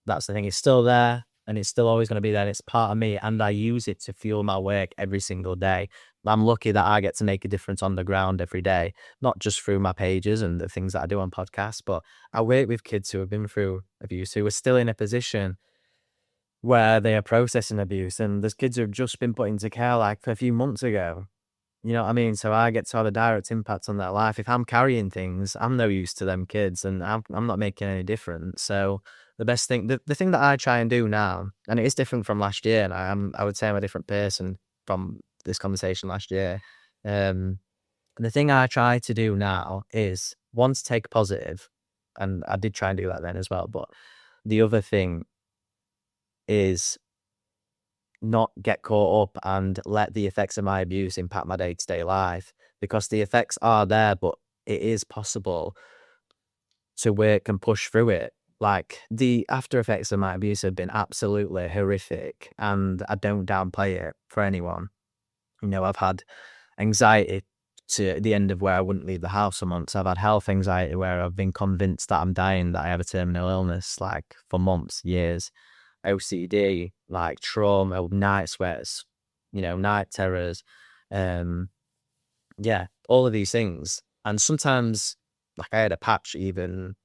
that's the thing. It's still there, and it's still always going to be there. And it's part of me, and I use it to fuel my work every single day. I'm lucky that I get to make a difference on the ground every day, not just through my pages and the things that I do on podcasts, but I work with kids who have been through abuse, who are still in a position where they are processing abuse. And there's kids who have just been put into care like a few months ago. You know what I mean? So I get to have a direct impact on their life. If I'm carrying things, I'm no use to them kids, and I'm not making any difference. So the best thing, the thing that I try and do now, and it is different from last year, and I would say I'm a different person from this conversation last year. The thing I try to do now is, one, to take positive, and I did try and do that then as well. But the other thing is not get caught up and let the effects of my abuse impact my day-to-day life, because the effects are there, but it is possible to work and push through it. Like, the after effects of my abuse have been absolutely horrific, and I don't downplay it for anyone. You know, I've had anxiety to the end of where I wouldn't leave the house for months. I've had health anxiety where I've been convinced that I'm dying, that I have a terminal illness, like, for months, years. OCD, like trauma, night sweats, you know, night terrors, yeah, all of these things. And sometimes, like, I had a patch even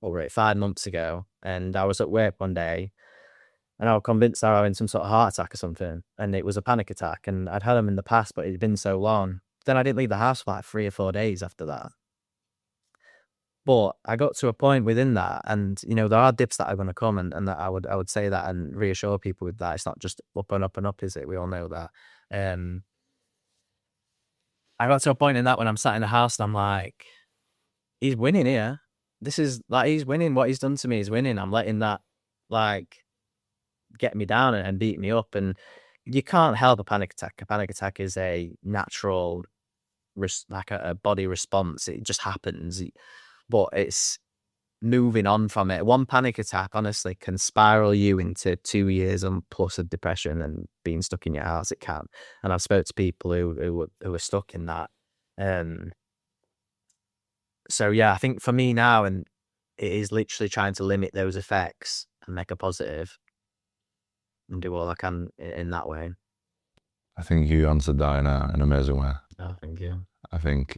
over 5 months ago, and I was at work one day, and I was convinced I was having some sort of heart attack or something, and it was a panic attack, and I'd had them in the past, but it'd been so long. Then I didn't leave the house for like 3 or 4 days after that. But I got to a point within that, and, you know, there are dips that are going to come, and that I would say that and reassure people with that. It's not just up and up and up, is it? We all know that. I got to a point in that when I'm sat in the house and I'm like, he's winning here. This is like, he's winning. What he's done to me is winning. I'm letting that, like, get me down and beat me up. And you can't help a panic attack. A panic attack is a natural, like a body response. It just happens. But it's moving on from it. One panic attack, honestly, can spiral you into 2 years and plus of depression and being stuck in your house. It can. And I've spoke to people who are stuck in that. So yeah, I think for me now, and it is literally trying to limit those effects and make a positive and do all I can in that way. I think you answered that in an amazing way. Oh, thank you. I think,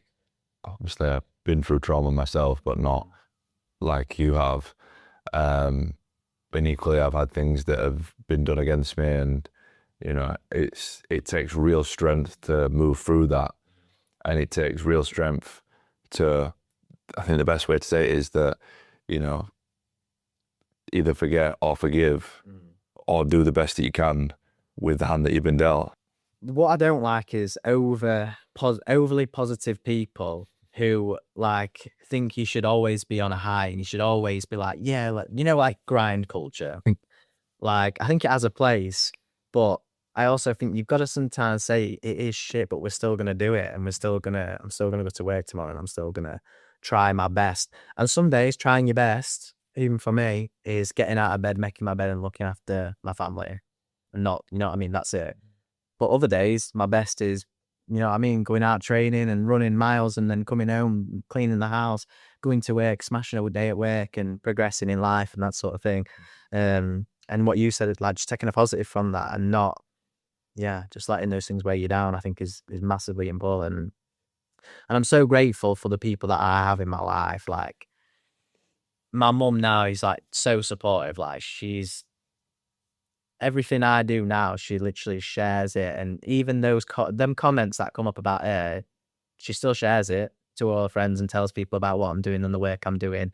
obviously, I've been through trauma myself, but not like you have. But equally, I've had things that have been done against me, and, you know, it takes real strength to move through that, and it takes real strength to, I think the best way to say it is that, you know, either forget or forgive, or do the best that you can with the hand that you've been dealt. What I don't like is overly positive people who, like, think you should always be on a high and you should always be like, yeah, like, you know, like grind culture. Like, I think it has a place, but I also think you've got to sometimes say it is shit, but we're still going to do it. And I'm still going to go to work tomorrow, and I'm still going to try my best. And some days trying your best, even for me, is getting out of bed, making my bed and looking after my family. And not, you know what I mean? That's it. But other days, my best is, you know what I mean, going out training and running miles and then coming home, cleaning the house, going to work, smashing a day at work and progressing in life and that sort of thing. And what you said is, like, just taking a positive from that and not, just letting those things weigh you down, I think is massively important. And I'm so grateful for the people that I have in my life. Like, my mum now is, like, so supportive. Like, she's, everything I do now, she literally shares it. And even those them comments that come up about her, she still shares it to all her friends and tells people about what I'm doing and the work I'm doing,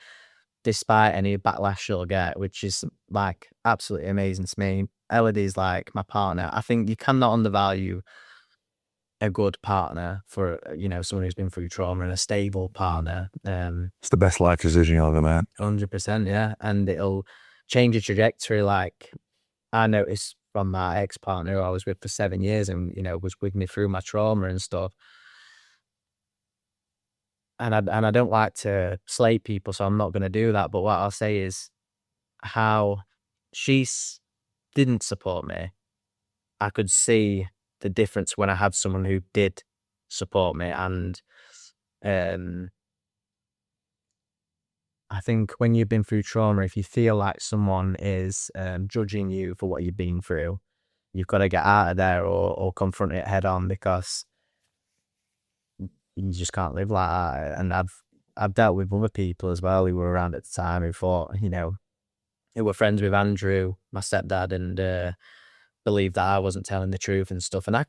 despite any backlash she'll get, which is, like, absolutely amazing to me. Elodie's, like, my partner. I think you cannot undervalue a good partner for, you know, someone who's been through trauma, and a stable partner. It's the best life decision you'll ever make. 100%, yeah. And it'll change your trajectory. Like, I noticed from my ex-partner who I was with for 7 years and, you know, was with me through my trauma and stuff. And I don't like to slay people, so I'm not going to do that. But what I'll say is how she didn't support me. I could see the difference when I had someone who did support me. And I think when you've been through trauma, if you feel like someone is judging you for what you've been through, you've got to get out of there or confront it head on, because you just can't live like that. And I've dealt with other people as well who were around at the time who thought, who were friends with Andrew, my stepdad, and believed that I wasn't telling the truth and stuff. And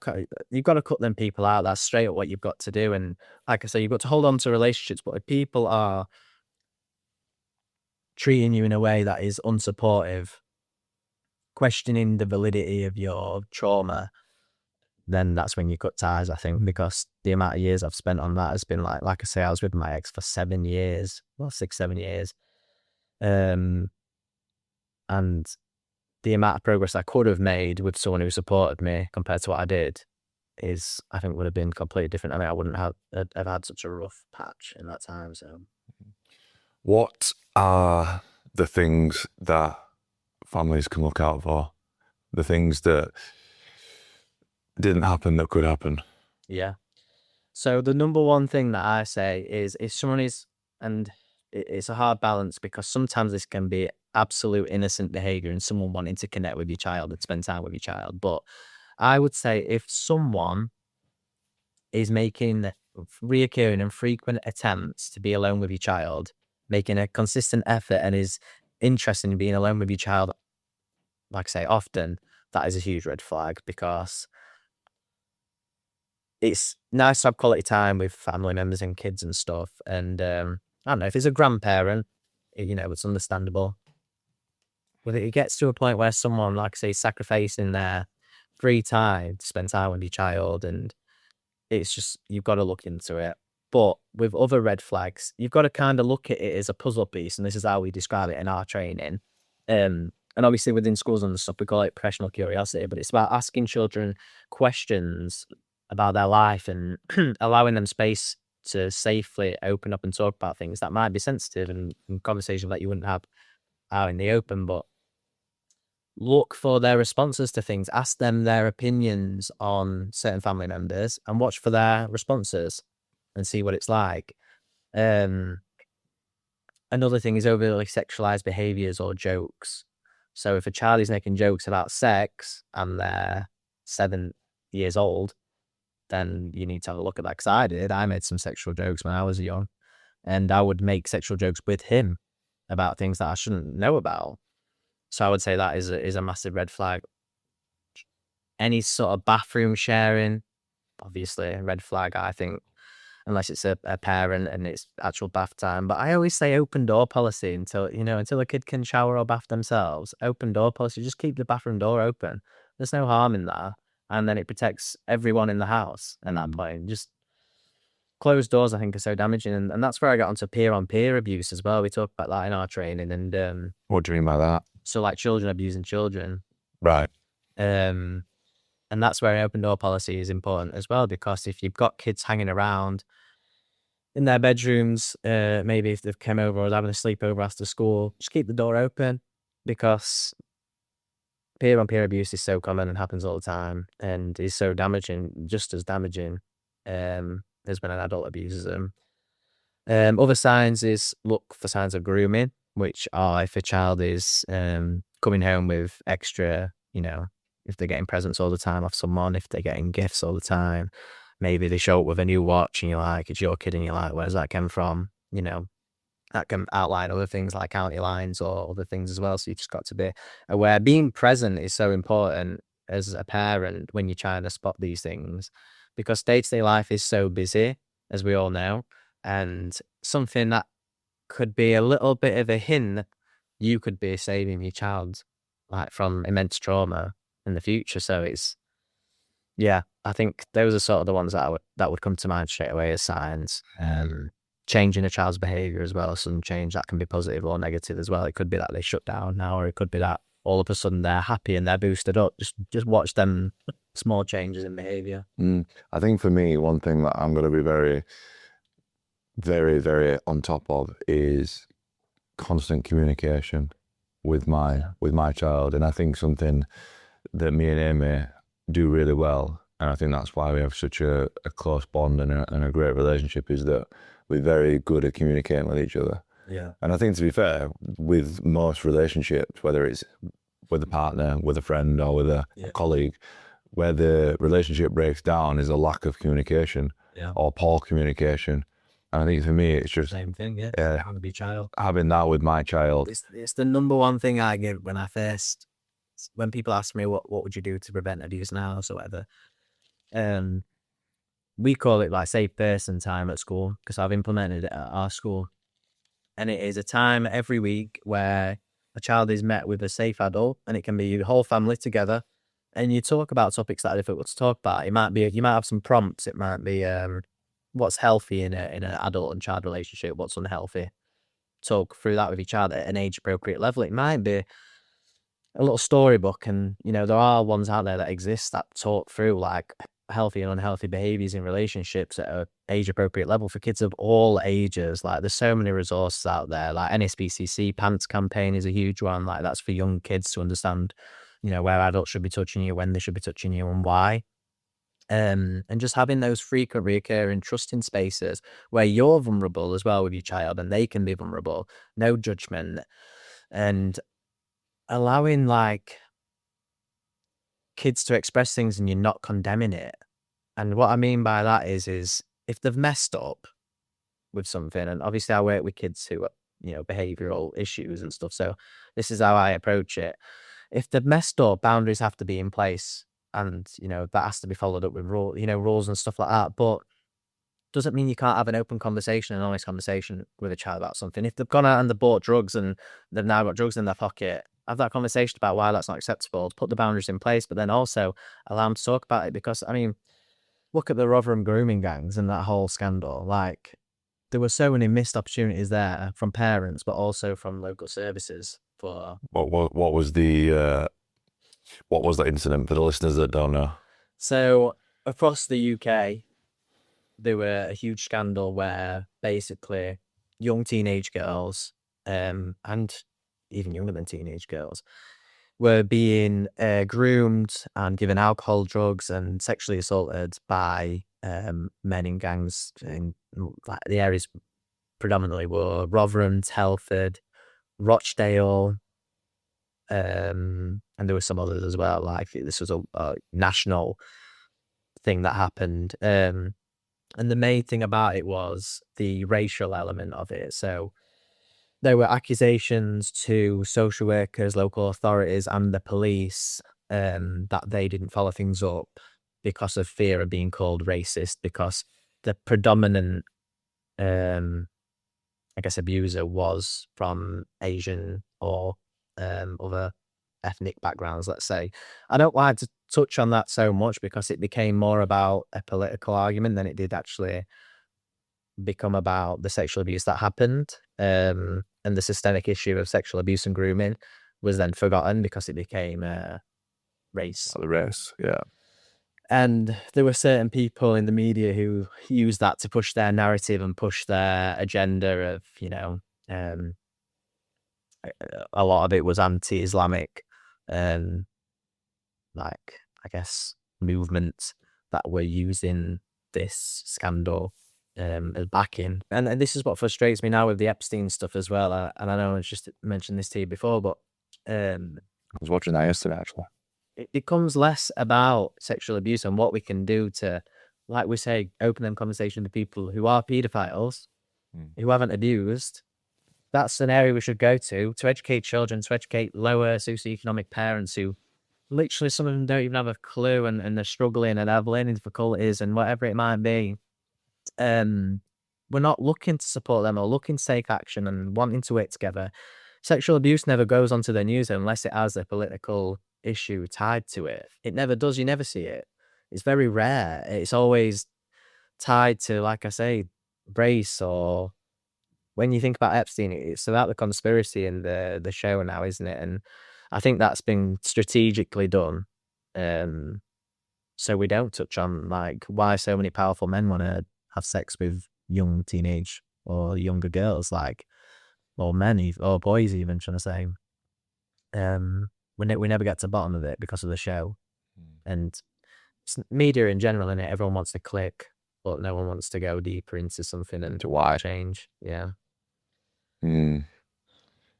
you've got to cut them people out. That's straight up what you've got to do. And like I say, you've got to hold on to relationships. But if people are treating you in a way that is unsupportive, questioning the validity of your trauma, then that's when you cut ties, I think, because the amount of years I've spent on that has been like I say, I was with my ex for 7 years, well, 6-7 years. And the amount of progress I could have made with someone who supported me compared to what I did I think would have been completely different. I mean, I wouldn't have had such a rough patch in that time. So What are the things that families can look out for? The things that didn't happen that could happen? yeah. So the number one thing that I say is if someone is, and it's a hard balance because sometimes this can be absolute innocent behavior and someone wanting to connect with your child and spend time with your child. But I would say if someone is making reoccurring and frequent attempts to be alone with your child, making a consistent effort and is interested in being alone with your child, like I say, often, that is a huge red flag because it's nice to have quality time with family members and kids and stuff. And I don't know, if it's a grandparent, it's understandable. But it gets to a point where someone, like I say, sacrificing their free time to spend time with your child, and it's just, you've got to look into it. But with other red flags, you've got to kind of look at it as a puzzle piece, and this is how we describe it in our training. And obviously within schools and stuff, we call it professional curiosity, but it's about asking children questions about their life and allowing them space to safely open up and talk about things that might be sensitive and conversations that you wouldn't have out in the open. But look for their responses to things, ask them their opinions on certain family members and watch for their responses and see what it's like. Another thing is overly sexualized behaviors or jokes. So if a child is making jokes about sex and they're 7 years old, then you need to have a look at that. Because I made some sexual jokes when I was young, and I would make sexual jokes with him about things that I shouldn't know about. So I would say that is a massive red flag. Any sort of bathroom sharing, obviously a red flag, I think, unless it's a parent and it's actual bath time. But I always say open door policy until a kid can shower or bath themselves. Open door policy, just keep the bathroom door open. There's no harm in that. And then it protects everyone in the house at that point. Just closed doors, I think, are so damaging. And that's where I got onto peer-on-peer abuse as well. We talk about that in our training. And What do you mean by that? so like children abusing children. Right. And that's where open door policy is important as well, because if you've got kids hanging around in their bedrooms, maybe if they've come over or having a sleepover after school, just keep the door open, because peer-on-peer abuse is so common and happens all the time and is so damaging, just as damaging as when an adult abuses them. Other signs is look for signs of grooming, which are if a child is coming home with extra, if they're getting presents all the time off someone, if they're getting gifts all the time, maybe they show up with a new watch and you're like, it's your kid, and you're like, where's that come from? That can outline other things like county lines or other things as well. So you've just got to be aware. Being present is so important as a parent when you're trying to spot these things, because day-to-day life is so busy, as we all know, and something that could be a little bit of a hint, you could be saving your child like from immense trauma in the future. So I think those are sort of the ones that would come to mind straight away as signs. Changing a child's behavior as well, some change that can be positive or negative as well. It could be that they shut down now, or it could be that all of a sudden they're happy and they're boosted up. Just watch them small changes in behavior. I think for me, one thing that I'm going to be very, very, very on top of is constant communication with my child. And I think something that me and Amy do really well, and I think that's why we have such a close bond and a great relationship, is that we're very good at communicating with each other. Yeah. And I think, to be fair, with most relationships, whether it's with a partner, with a friend, or with a colleague, where the relationship breaks down is a lack of communication or poor communication. And I think for me, it's just Same thing, yeah. Having to be a child. having that with my child. It's the number one thing I get when people ask me what would you do to prevent abuse in our house or whatever. We call it like safe person time at school, because I've implemented it at our school. And it is a time every week where a child is met with a safe adult, and it can be your whole family together. And you talk about topics that are difficult to talk about. You might have some prompts. It might be what's healthy in an adult and child relationship, what's unhealthy. Talk through that with each other at an age appropriate level. It might be a little storybook, and there are ones out there that exist that talk through like healthy and unhealthy behaviors in relationships at an age appropriate level for kids of all ages. Like there's so many resources out there. Like NSPCC Pants campaign is a huge one. Like that's for young kids to understand, where adults should be touching you, when they should be touching you, and why. And just having those frequent, recurring, trusting spaces where you're vulnerable as well with your child, and they can be vulnerable, no judgment, and allowing like kids to express things and you're not condemning it. And what I mean by that is if they've messed up with something, and obviously I work with kids who behavioral issues and stuff, so this is how I approach it. If they've messed up, boundaries have to be in place, and that has to be followed up with rules and stuff like that. But doesn't mean you can't have an open conversation, an honest conversation with a child about something. If they've gone out and they bought drugs and they've now got drugs in their pocket, have that conversation about why that's not acceptable, put the boundaries in place, but then also allow them to talk about it. Because look at the Rotherham grooming gangs and that whole scandal. Like there were so many missed opportunities there from parents, but also from local services for. What was that incident for the listeners that don't know? So across the UK, there were a huge scandal where basically young teenage girls, and even younger than teenage girls, were being groomed and given alcohol, drugs, and sexually assaulted by men in gangs. In like, the areas predominantly were Rotherham, Telford, Rochdale, and there were some others as well. Like this was a national thing that happened. And the main thing about it was the racial element of it. So there were accusations to social workers, local authorities, and the police that they didn't follow things up because of fear of being called racist, because the predominant, abuser was from Asian or other ethnic backgrounds, let's say. I don't like to touch on that so much because it became more about a political argument than it did actually become about the sexual abuse that happened. And the systemic issue of sexual abuse and grooming was then forgotten because it became race. The race, yeah. And there were certain people in the media who used that to push their narrative and push their agenda of, a lot of it was anti-Islamic, movements that were using this scandal as backing. And this is what frustrates me now with the Epstein stuff as well. And I know I just mentioned this to you before, but I was watching that yesterday, actually. It becomes less about sexual abuse and what we can do to, like we say, open them conversation to people who are paedophiles, who haven't abused. That's an area we should go to educate children, to educate lower socioeconomic parents who literally some of them don't even have a clue, and they're struggling and have learning difficulties and whatever it might be. We're not looking to support them or looking to take action and wanting to work together. Sexual abuse never goes onto the news unless it has a political issue tied to it. It never does. You never see it. It's very rare. It's always tied to, like I say, race, or when you think about Epstein, it's about the conspiracy in the show now, isn't it? And I think that's been strategically done, so we don't touch on like why so many powerful men want to have sex with young teenage or younger girls, like, or men, or boys even, trying to say. We never get to the bottom of it because of the show. And media in general, innit? Everyone wants to click, but no one wants to go deeper into something and To why. change. Yeah.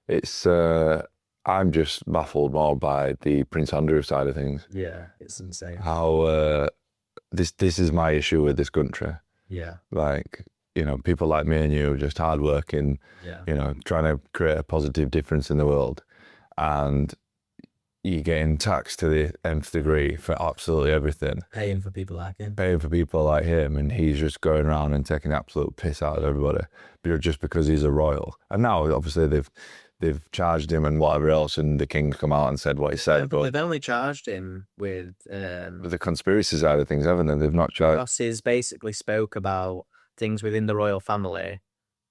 It's I I'm just baffled more by the Prince Andrew side of things. Yeah, it's insane. How this is my issue with this country. Yeah, Like, people like me and you, just hardworking, yeah. trying to create a positive difference in the world, and you're getting taxed to the nth degree for absolutely everything. Paying for people like him. Paying for people like him, and he's just going around and taking absolute piss out of everybody, just because he's a royal. And now, obviously, they've charged him and whatever else, and the king's come out and said what he said. But They've only charged him with the conspiracy side of things, haven't they? They've not charged. Ross's basically spoke about things within the royal family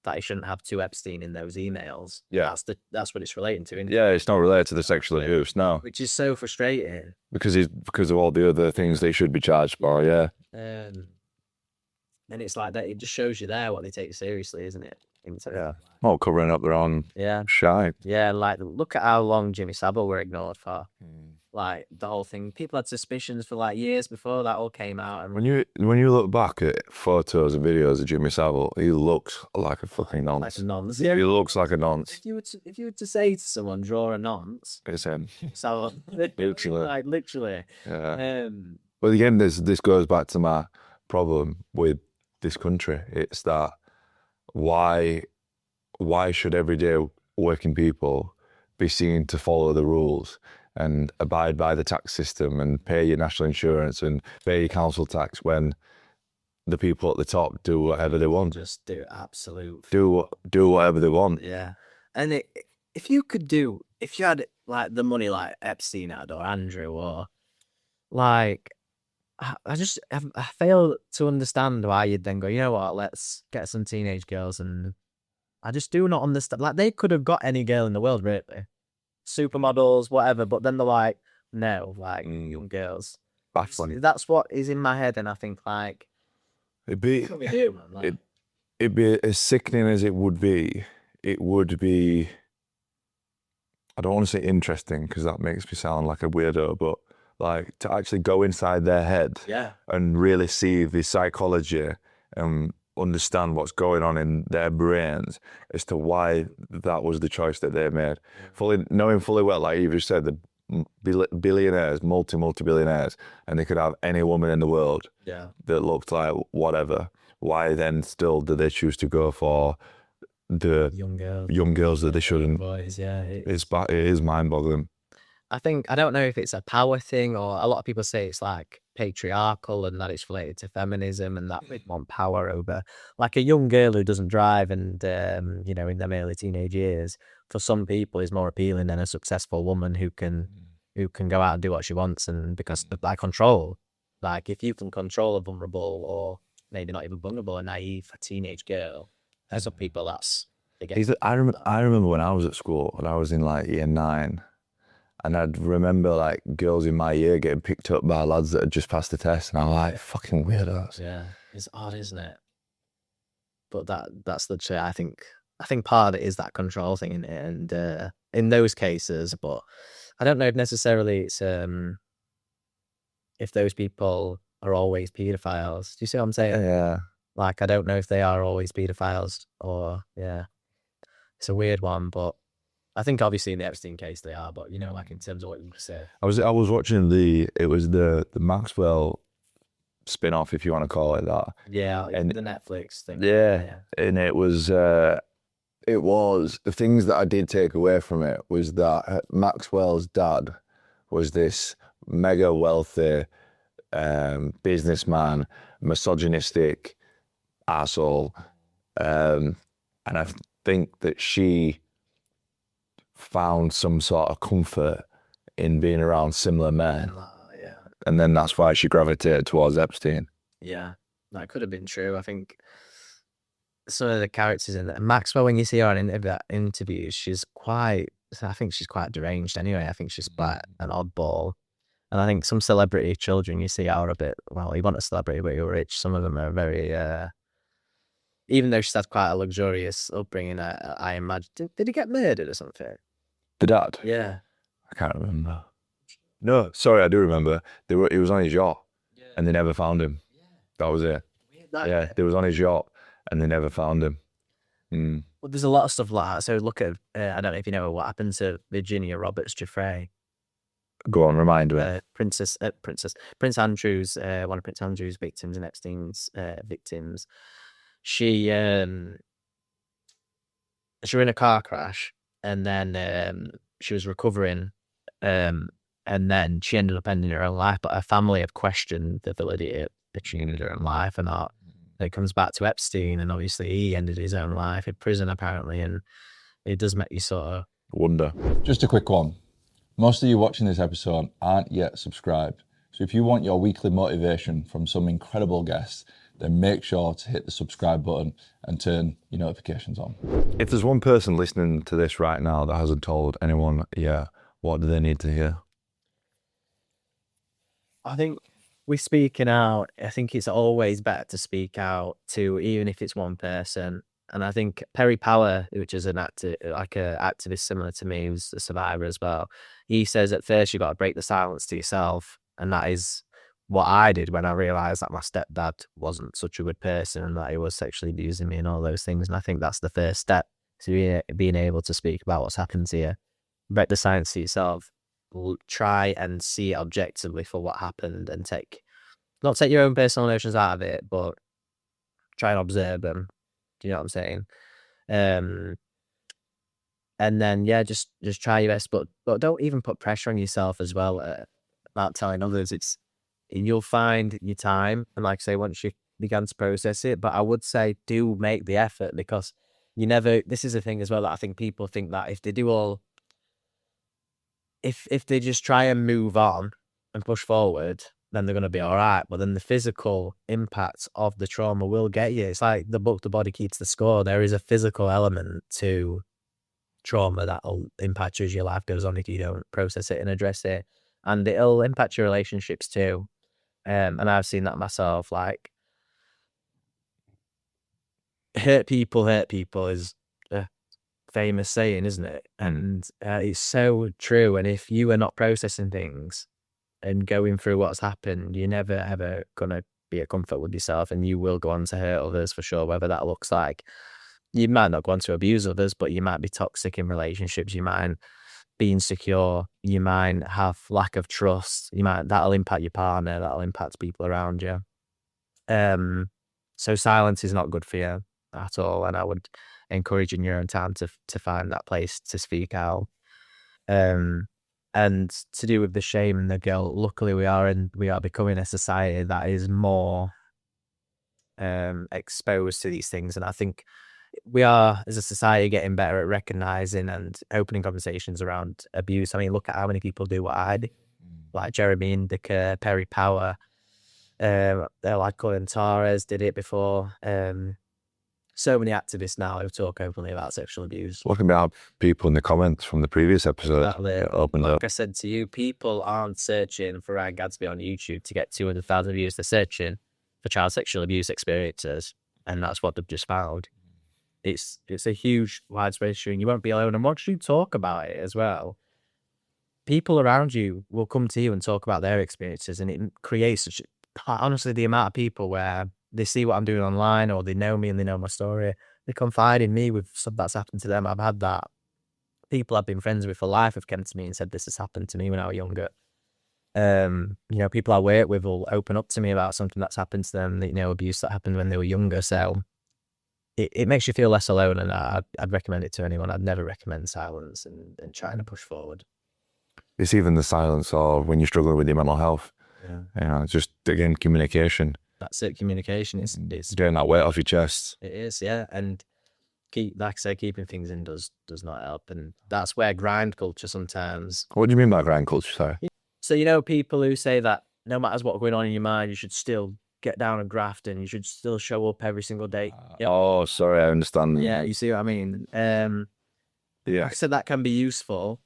that he shouldn't have two Epstein in those emails. Yeah. That's what it's relating to, isn't it? Yeah, it's not related to the sexual abuse, no. Which is so frustrating. Because of all the other things they should be charged for, yeah. And it's like that. It just shows you there what they take seriously, isn't it? Yeah. Well, covering up their own Yeah. shite. Yeah, like look at how long Jimmy Savile were ignored for. Like the whole thing, people had suspicions for like years before that all came out. And When you look back at photos and videos of Jimmy Savile, he looks like a fucking like nonce. a nonce. He looks like a nonce. If you were to say to someone, draw a nonce, It's him. Savile, Literally. like literally. Yeah. But again, this goes back to my problem with this country. It's that why should everyday working people be seen to follow the rules and abide by the tax system and pay your national insurance and pay your council tax when the people at the top do whatever they want? Just do absolute. Do whatever they want. Yeah, and if you had like the money like Epstein had or Andrew or like, I fail to understand why you'd then go, you know what, let's get some teenage girls, and I just do not understand. Like they could have got any girl in the world, really, supermodels, whatever, but then they're like, no, like young girls. That's funny. That's what is in my head, and I think like It'd be what we do, man. Like, it'd be as sickening as it would be. It would be. I don't want to say interesting because that makes me sound like a weirdo, but like to actually go inside their head yeah, and really see the psychology and understand what's going on in their brains as to why that was the choice that they made. Knowing fully well, like you just said, the billionaires, multi-billionaires, and they could have any woman in the world yeah, that looked like whatever. Why then still do they choose to go for the young girls that they shouldn't? boys, yeah. It is mind-boggling. I think, I don't know if it's a power thing or a lot of people say it's like patriarchal and that it's related to feminism and that we want power over like a young girl who doesn't drive and in their early teenage years, for some people is more appealing than a successful woman who can go out and do what she wants, and because of that control. Like if you can control a vulnerable or maybe not even vulnerable, a naive teenage girl, there's some people that's I remember when I was at school and I was in like year 9. And I'd remember like girls in my year getting picked up by lads that had just passed the test, and I'm like, fucking weirdos. Yeah, it's odd, isn't it? But that's the truth. I think part of it is that control thing in it, and in those cases. But I don't know if necessarily it's if those people are always paedophiles. Do you see what I'm saying? Yeah. Like I don't know if they are always paedophiles or yeah. It's a weird one, but I think obviously in the Epstein case they are, but like in terms of what you said. I was watching the Maxwell spin-off, if you want to call it that. Yeah, and the Netflix thing. Yeah. And it was the things that I did take away from it was that Maxwell's dad was this mega wealthy businessman, misogynistic asshole, and I think that she found some sort of comfort in being around similar men. Yeah. And then that's why she gravitated towards Epstein. Yeah, that could have been true. I think some of the characters in there, Maxwell, when you see her in interviews, I think she's quite deranged anyway. I think she's quite an oddball. And I think some celebrity children you see are a bit, well, you want a celebrity but you're rich. Some of them are very, even though she's had quite a luxurious upbringing, I imagine. Did he get murdered or something? The dad? Yeah. I can't remember. No, sorry, I do remember. He was on his yacht and they never found him. That was it. Yeah, they was on his yacht and they never found him. Well, there's a lot of stuff like that. So look at, I don't know if you know what happened to Virginia Roberts Giuffre, Go on, remind me. Prince Andrew's, one of Prince Andrew's victims and Epstein's victims. She was in a car crash, and then she was recovering, and then she ended up ending her own life. But her family have questioned the validity of she ended her own life or not. It comes back to Epstein, and obviously he ended his own life in prison apparently, and it does make you sort of wonder. Just a quick one. Most of you watching this episode aren't yet subscribed. So if you want your weekly motivation from some incredible guests, then make sure to hit the subscribe button and turn your notifications on. If there's one person listening to this right now that hasn't told anyone yet, what do they need to hear? I think we speaking out, I think it's always better to speak out to, even if it's one person. And I think Perry Power, which is an actor, like a activist similar to me, who's a survivor as well, he says at first you've got to break the silence to yourself. And that is what I did when I realised that my stepdad wasn't such a good person and that he was sexually abusing me and all those things. And I think that's the first step to being able to speak about what's happened to you. Break the silence to yourself. Try and see it objectively for what happened and not take your own personal emotions out of it, but try and observe them. Do you know what I'm saying? And then, yeah, just try your best, but don't even put pressure on yourself as well about telling others. You'll find your time. And like I say, once you began to process it, but I would say do make the effort, because this is a thing as well that I think people think that if they do if they just try and move on and push forward, then they're going to be all right. But then the physical impact of the trauma will get you. It's like the book, The Body Keeps the Score. There is a physical element to trauma that'll impact you as your life goes on if you don't process it and address it. And it'll impact your relationships too. And I've seen that myself. Like, hurt people is a famous saying, isn't it? And it's so true. And if you are not processing things and going through what's happened, you're never ever gonna be at comfort with yourself, and you will go on to hurt others for sure. Whether that looks like you might not go on to abuse others, but you might be toxic in relationships. You might be insecure. You might have lack of trust. That'll impact your partner. That'll impact people around you. So silence is not good for you at all. And I would encourage in your own time to find that place to speak out. And to do with the shame and the guilt, luckily we are becoming a society that is more exposed to these things. And I think we are, as a society, getting better at recognizing and opening conversations around abuse. I mean, look at how many people do what I do, like Jeremy Indica, Perry Power, they're like Colin Torres did it before. So many activists now who talk openly about sexual abuse. Looking at people in the comments from the previous episode. Like I said to you, people aren't searching for Ryan Gadsby on YouTube to get 200,000 views. They're searching for child sexual abuse experiences, and that's what they've just found. It's a huge, widespread issue, and you won't be alone. And once you talk about it as well, people around you will come to you and talk about their experiences, and it creates honestly, the amount of people where they see what I'm doing online, or they know me and they know my story, they confide in me with stuff that's happened to them. I've had that. People I've been friends with for life have come to me and said, this has happened to me when I was younger. People I work with will open up to me about something that's happened to them, abuse that happened when they were younger. So it makes you feel less alone, and I'd recommend it to anyone. I'd never recommend silence and trying to push forward. It's even the silence, or when you're struggling with your mental health. Yeah. Just, again, communication. That's it, communication. It's getting that weight off your chest. It is, yeah. And like I say, keeping things in does not help. And that's where grind culture sometimes. What do you mean by grind culture, sorry? So, people who say that no matter what's going on in your mind, you should still get down and graft, and you should still show up every single day. Oh, sorry, I understand. Yeah, you see what I mean? Yeah. Like I said, that can be useful,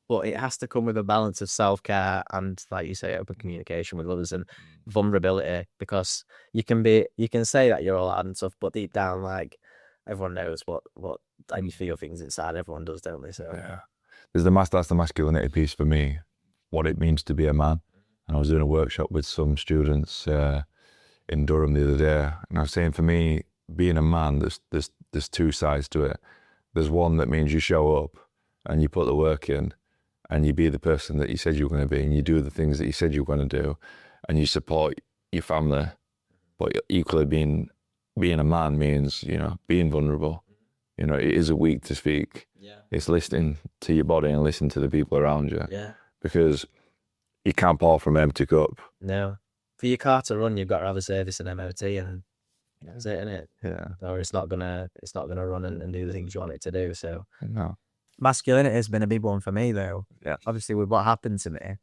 but it has to come with a balance of self-care and, like you say, open communication with others and vulnerability, because you can say that you're all out and stuff, but deep down, like, everyone knows what and you feel things inside. Everyone does, don't they? So yeah, that's the masculinity piece for me, what it means to be a man. And I was doing a workshop with some students in Durham the other day, and I was saying, for me, being a man, there's two sides to it. There's one that means you show up and you put the work in and you be the person that you said you were going to be, and you do the things that you said you were going to do, and you support your family. But equally being a man means, being vulnerable. It is a weak to speak. Yeah. It's listening to your body and listening to the people around you. Yeah. Because you can't pour from an empty cup. No. For your car to run, you've got to have a service and MOT, and that's it, isn't it? Yeah. Or it's not gonna run and do the things you want it to do. So No. masculinity has been a big one for me, though. Yeah. Obviously, with what happened to me,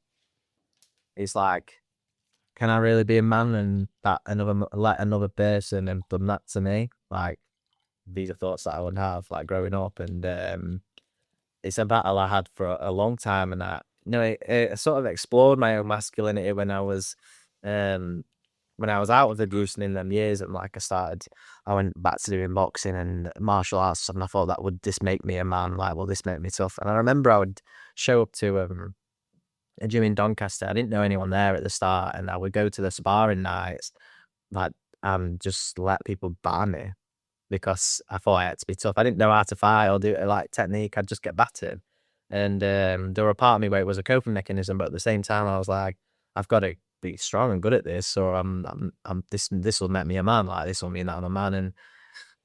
it's like, can I really be a man and let another person and done that to me? Like, these are thoughts that I would have, like, growing up, and it's a battle I had for a long time, and I sort of explored my own masculinity when I was out of the gruesome in them years, and like I went back to doing boxing and martial arts, and I thought this make me a man, like, will this make me tough? And I remember I would show up to a gym in Doncaster. I didn't know anyone there at the start, and I would go to the sparring nights, like, just let people ban me because I thought I had to be tough. I didn't know how to fight or do it like technique. I'd just get battered, and there were a part of me where it was a coping mechanism, but at the same time I was like, I've got to be strong and good at this, or this will make me a man. Like, this will mean that I'm a man. And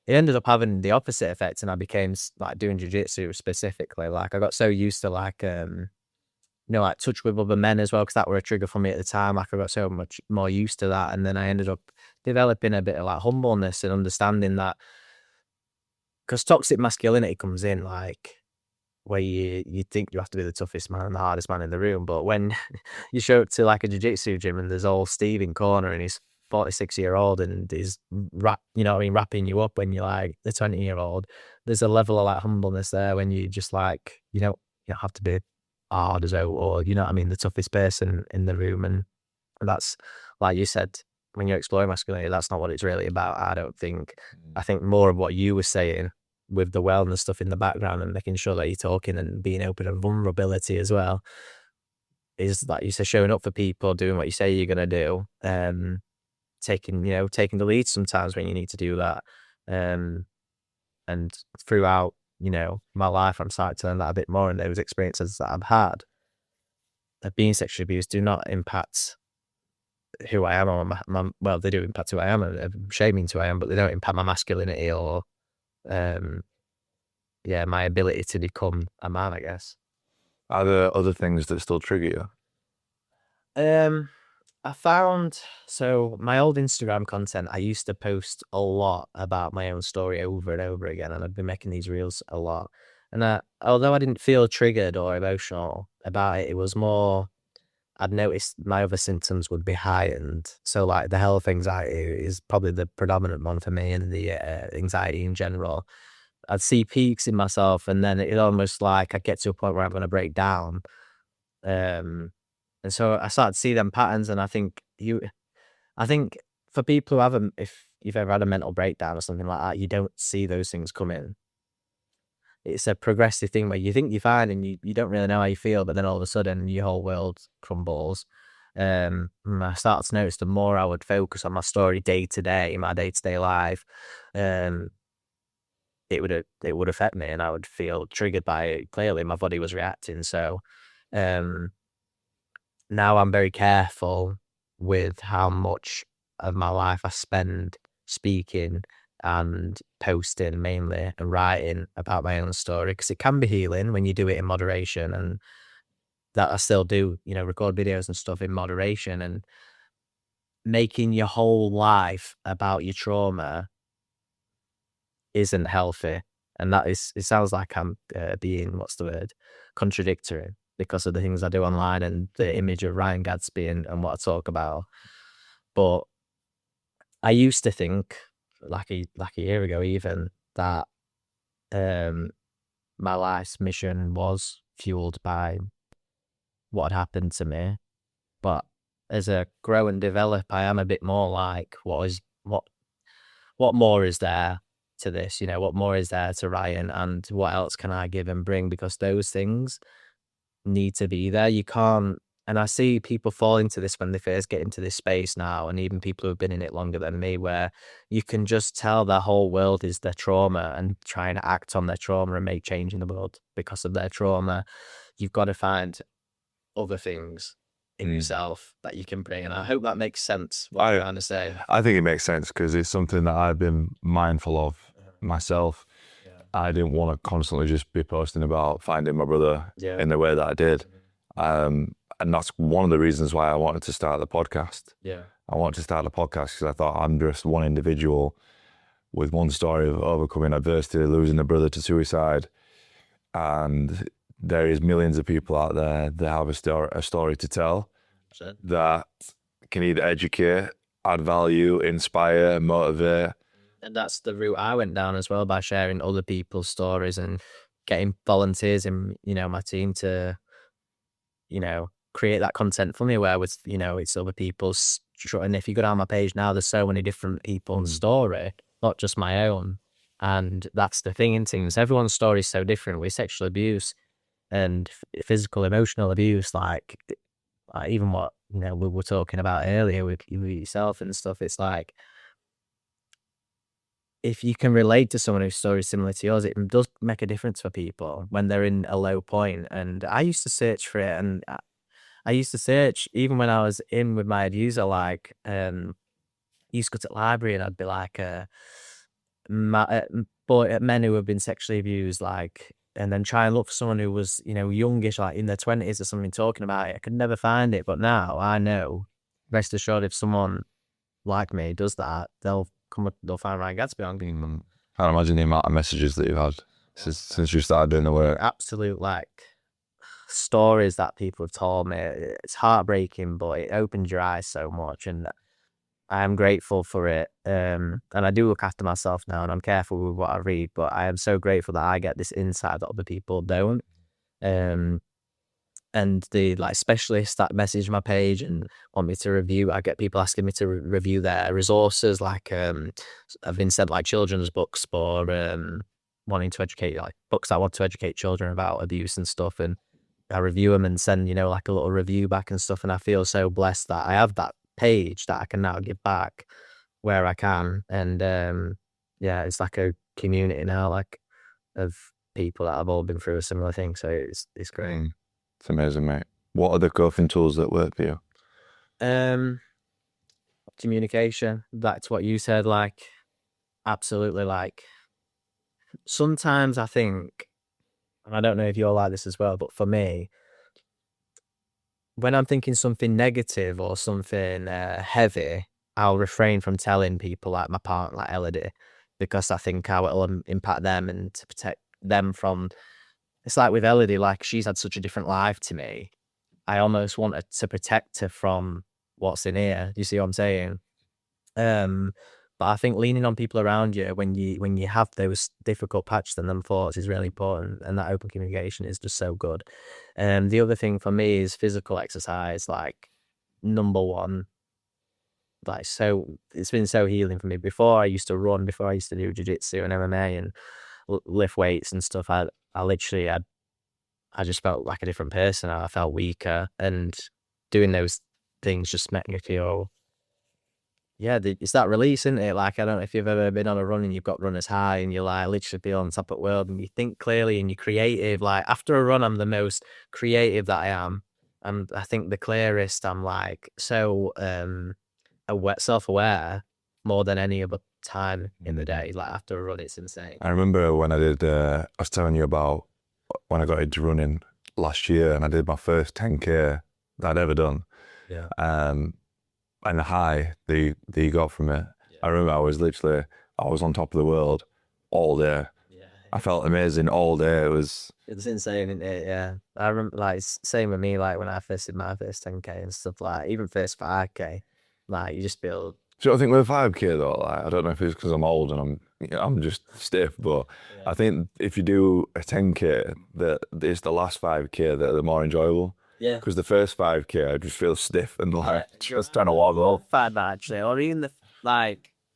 it ended up having the opposite effect, and I became like doing jiu-jitsu specifically. Like, I got so used to like touch with other men as well, because that were a trigger for me at the time. Like, I got so much more used to that, and then I ended up developing a bit of like humbleness and understanding that, because toxic masculinity comes in like where you think you have to be the toughest man and the hardest man in the room, but when you show up to like a jiu-jitsu gym and there's old Steve in corner and he's 46-year-old and he's wrapping you up when you're like the 20-year-old, there's a level of like humbleness there when you just like, you don't have to be hard as well, or the toughest person in the room. And that's, like you said, when you're exploring masculinity, that's not what it's really about, I don't think. I think more of what you were saying with the wellness stuff in the background and making sure that you're talking and being open and vulnerability as well is, like you said, showing up for people, doing what you say you're going to do, taking the lead sometimes when you need to do that. And throughout my life, I'm starting to learn that a bit more, and those experiences that I've had of being sexually abused do not impact who I am, or well, they do impact who I am and shaming to who I am, but they don't impact my masculinity or my ability to become a man, I guess. Are there other things that still trigger you? I found, so my old Instagram content, I used to post a lot about my own story over and over again, and I'd been making these reels a lot. And although I didn't feel triggered or emotional about it, it was more, I'd noticed my other symptoms would be heightened. So like the health anxiety is probably the predominant one for me, and the anxiety in general. I'd see peaks in myself, and then it almost like I'd get to a point where I'm going to break down. And so I started to see them patterns, and I think for people who haven't, if you've ever had a mental breakdown or something like that, you don't see those things coming. It's a progressive thing where you think you're fine and you don't really know how you feel, but then all of a sudden your whole world crumbles. And I started to notice the more I would focus on my story day to day, my day-to-day life, it would affect me, and I would feel triggered by it. Clearly my body was reacting. So now I'm very careful with how much of my life I spend speaking and posting mainly and writing about my own story, because it can be healing when you do it in moderation, and that I still do, record videos and stuff in moderation. And making your whole life about your trauma isn't healthy, and it sounds like I'm being, contradictory, because of the things I do online and the image of Ryan Gadsby and what I talk about. But I used to think, like a year ago even, that my life's mission was fueled by what had happened to me. But as I grow and develop, I am a bit more like, what more is there to this? What more is there to Ryan, and what else can I give and bring? Because those things need to be there. You can't And I see people fall into this when they first get into this space now, and even people who've been in it longer than me, where you can just tell their whole world is their trauma and trying to act on their trauma and make change in the world because of their trauma. You've got to find other things in yourself that you can bring. And I hope that makes sense, what I'm trying to say. I think it makes sense because it's something that I've been mindful of myself. I didn't want to constantly just be posting about finding my brother in the way that I did. And that's one of the reasons why I wanted to start the podcast. I wanted to start the podcast because I thought I'm just one individual with one story of overcoming adversity, losing a brother to suicide. And there is millions of people out there that have a story to tell that can either educate, add value, inspire, motivate. And that's the route I went down as well, by sharing other people's stories and getting volunteers in, my team to, create that content for me where with, it's other people's. And if you go down my page now, there's so many different people's story, not just my own. And that's the thing in things. Everyone's story is so different with sexual abuse and physical, emotional abuse, like even what, we were talking about earlier with yourself and stuff. It's like, if you can relate to someone whose story is similar to yours, it does make a difference for people when they're in a low point. And I used to search for it, and I used to search even when I was in with my abuser. Like, I used to go to the library, and I'd be like, men who have been sexually abused, like, and then try and look for someone who was, youngish, like in their 20s or something, talking about it. I could never find it, but now I know, rest assured, if someone like me does that, they'll find Ryan Gadsby on. I can't imagine the amount of messages that you've had since you started doing the work. Absolute, like, stories that people have told me. It's heartbreaking, but it opens your eyes so much, and I am grateful for it. And I do look after myself now, and I'm careful with what I read, but I am so grateful that I get this insight that other people don't. And the specialists that message my page and want me to review, I get people asking me to review their resources, like I've been sent children's books for wanting to educate, books that want to educate children about abuse and stuff, and I review them and send a little review back and stuff. And I feel so blessed that I have that page that I can now give back where I can. And it's like a community now, of people that have all been through a similar thing. So it's great. It's amazing, mate. What are the coping tools that work for you? Communication. That's what you said. Absolutely. Sometimes I think, and I don't know if you're like this as well, but for me, when I'm thinking something negative or something heavy, I'll refrain from telling people, like my partner, like Elodie, because I think how it'll impact them, and to protect them from. It's like with Elodie, she's had such a different life to me. I almost wanted to protect her from what's in here. You see what I'm saying? But I think leaning on people around you when you have those difficult patches and them thoughts is really important, and that open communication is just so good. The other thing for me is physical exercise, number one. So it's been so healing for me. Before I used to run, before I used to do jiu-jitsu and MMA and lift weights and stuff, I just felt like a different person. I felt weaker, and doing those things just make me feel, it's that release, isn't it? I don't know if you've ever been on a run and you've got runner's high and you're literally feel on top of the world and you think clearly and you're creative. After a run, I'm the most creative that I am. And I think the clearest. I'm so self-aware more than any other time in the day. After a run, it's insane. I remember when I was telling you about when I got into running last year, and I did my first 10K that I'd ever done. Yeah. And the high that you got from it. Yeah. I remember I was on top of the world all day. Yeah. I felt amazing all day. It's insane, isn't it? Yeah. I remember same with me, when I first did my first 10K and stuff, even first 5K, you just feel. So I think with a 5K though, I don't know if it's because I'm old and I'm just stiff, but I think if you do a 10K, that it's the last 5K that are more enjoyable. Yeah. Because the first 5K, I just feel stiff and just trying to walk off. Find that actually, or even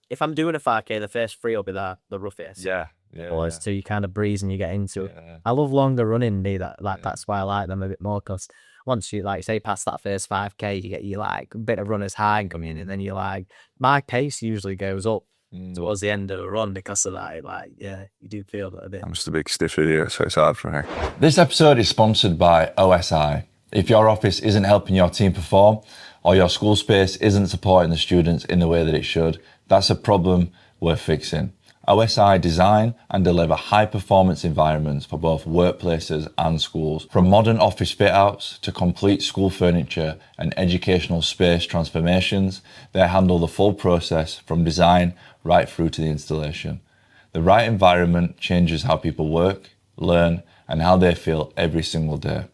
if I'm doing a 5K, the first 3 will be the roughest. Yeah. Or it's 2, you kind of breeze and you get into it. I love longer running, that's why I like them a bit more, because once you, like say, pass that first 5K, you get you like a bit of runner's high coming, and then you're like, my pace usually goes up towards the end of the run because of that. Like, yeah, you do feel that a bit. I'm just a big stiff idiot, so it's hard for me. This episode is sponsored by OSI. If your office isn't helping your team perform, or your school space isn't supporting the students in the way that it should, that's a problem worth fixing. OSI design and deliver high-performance environments for both workplaces and schools. From modern office fit-outs to complete school furniture and educational space transformations, they handle the full process from design right through to the installation. The right environment changes how people work, learn, and how they feel every single day.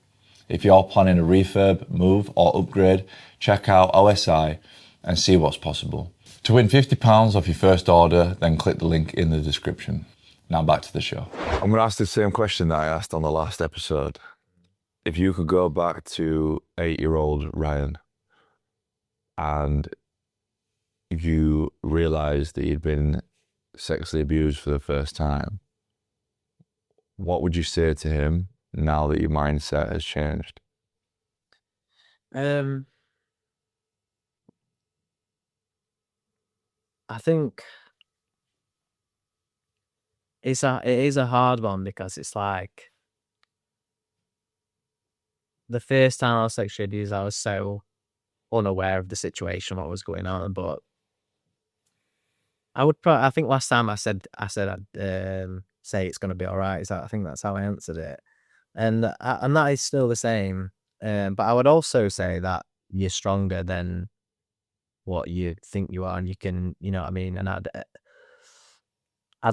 If you're planning a refurb, move, or upgrade, check out OSI and see what's possible. To win £50 off your first order, then click the link in the description. Now back to the show. I'm going to ask the same question that I asked on the last episode. If you could go back to 8-year-old Ryan and you realised that you'd been sexually abused for the first time, what would you say to him now that your mindset has changed? I think it is a hard one, because it's like the first time I was sexually abused, I was so unaware of the situation, what was going on. But I think last time I said I'd say it's gonna be all right. I think that's how I answered it, and that is still the same. But I would also say that you're stronger than what you think you are, and you can, you know what I mean. And I'd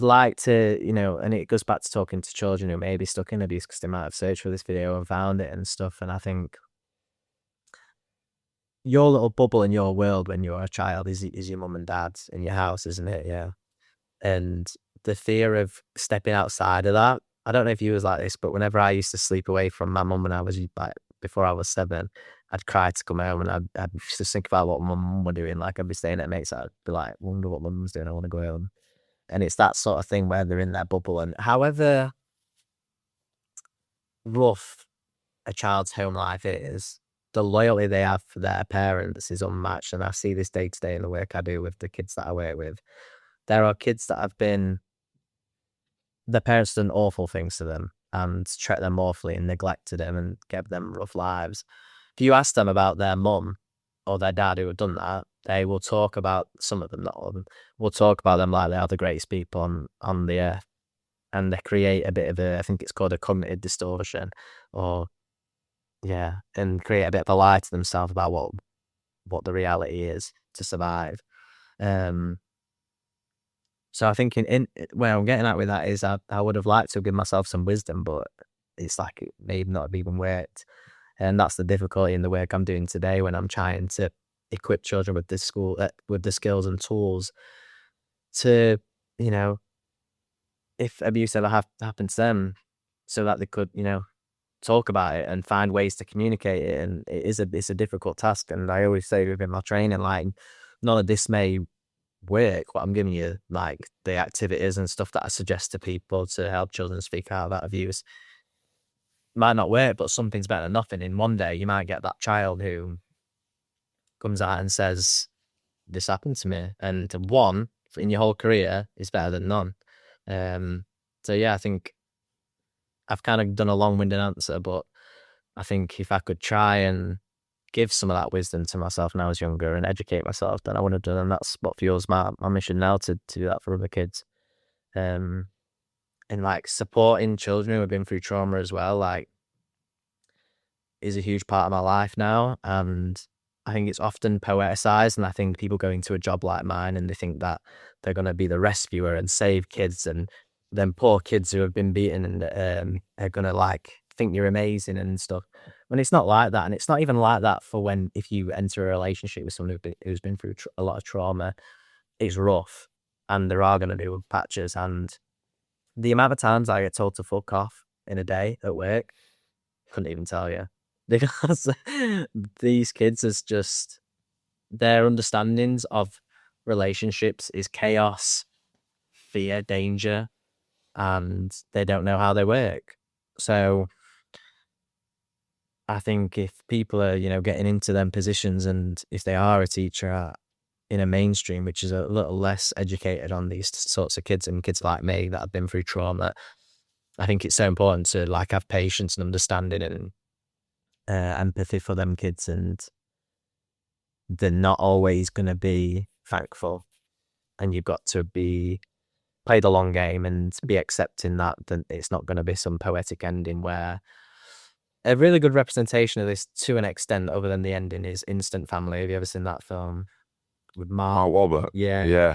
like to, you know, and it goes back to talking to children who may be stuck in abuse, because they might have searched for this video and found it and stuff. And I think your little bubble in your world when you're a child is your mum and dad in your house, isn't it? Yeah. And the fear of stepping outside of that, I don't know if you was like this, but whenever I used to sleep away from my mum when I was like, before I was 7, I'd cry to come home, and I'd just think about what my mum were doing. Like, I'd be staying at mates, I'd be like, wonder what my mum's doing, I want to go home. And it's that sort of thing where they're in their bubble, and however rough a child's home life is, the loyalty they have for their parents is unmatched. And I see this day to day in the work I do with the kids that I work with. There are kids that have been, their parents done awful things to them and treated them awfully and neglected them and gave them rough lives. If you ask them about their mum or their dad who have done that, they will talk about, some of them, not all of them, will talk about them like they are the greatest people on the earth. And they create a bit of I think it's called a cognitive distortion, and create a bit of a lie to themselves about what the reality is to survive. So I think in where I'm getting at with that is I would have liked to give myself some wisdom, but it's like it may not have even worked. And that's the difficulty in the work I'm doing today, when I'm trying to equip children with this with the skills and tools to, you know, if abuse ever happened to them, so that they could, you know, talk about it and find ways to communicate it. And it's a difficult task. And I always say within my training, like, none of this may work, but I'm giving you like the activities and stuff that I suggest to people to help children speak out about abuse. Might not work, but something's better than nothing. In one day, you might get that child who comes out and says, this happened to me. And one in your whole career is better than none. So yeah, I think I've kind of done a long-winded answer, but I think if I could try and give some of that wisdom to myself when I was younger and educate myself, then I would have done. And that's what fuels my mission now, to do that for other kids. And like supporting children who have been through trauma as well, like, is a huge part of my life now. And I think it's often poeticized, and I think people go into a job like mine and they think that they're going to be the rescuer and save kids, and then poor kids who have been beaten and are going to like think you're amazing and stuff. When it's not like that. And it's not even like that for if you enter a relationship with someone who's been through a lot of trauma. It's rough, and there are going to be patches. And the amount of times I get told to fuck off in a day at work, couldn't even tell you. Because these kids is just, their understandings of relationships is chaos, fear, danger, and they don't know how they work. So I think if people are, getting into them positions, and if they are a teacher in a mainstream, which is a little less educated on these sorts of kids and kids like me that have been through trauma, I think it's so important to like have patience and understanding and empathy for them kids, and they're not always going to be thankful, and you've got to play the long game and be accepting that it's not going to be some poetic ending. Where a really good representation of this to an extent other than the ending is Instant Family. Have you ever seen that film with Mark Wahlberg? Yeah.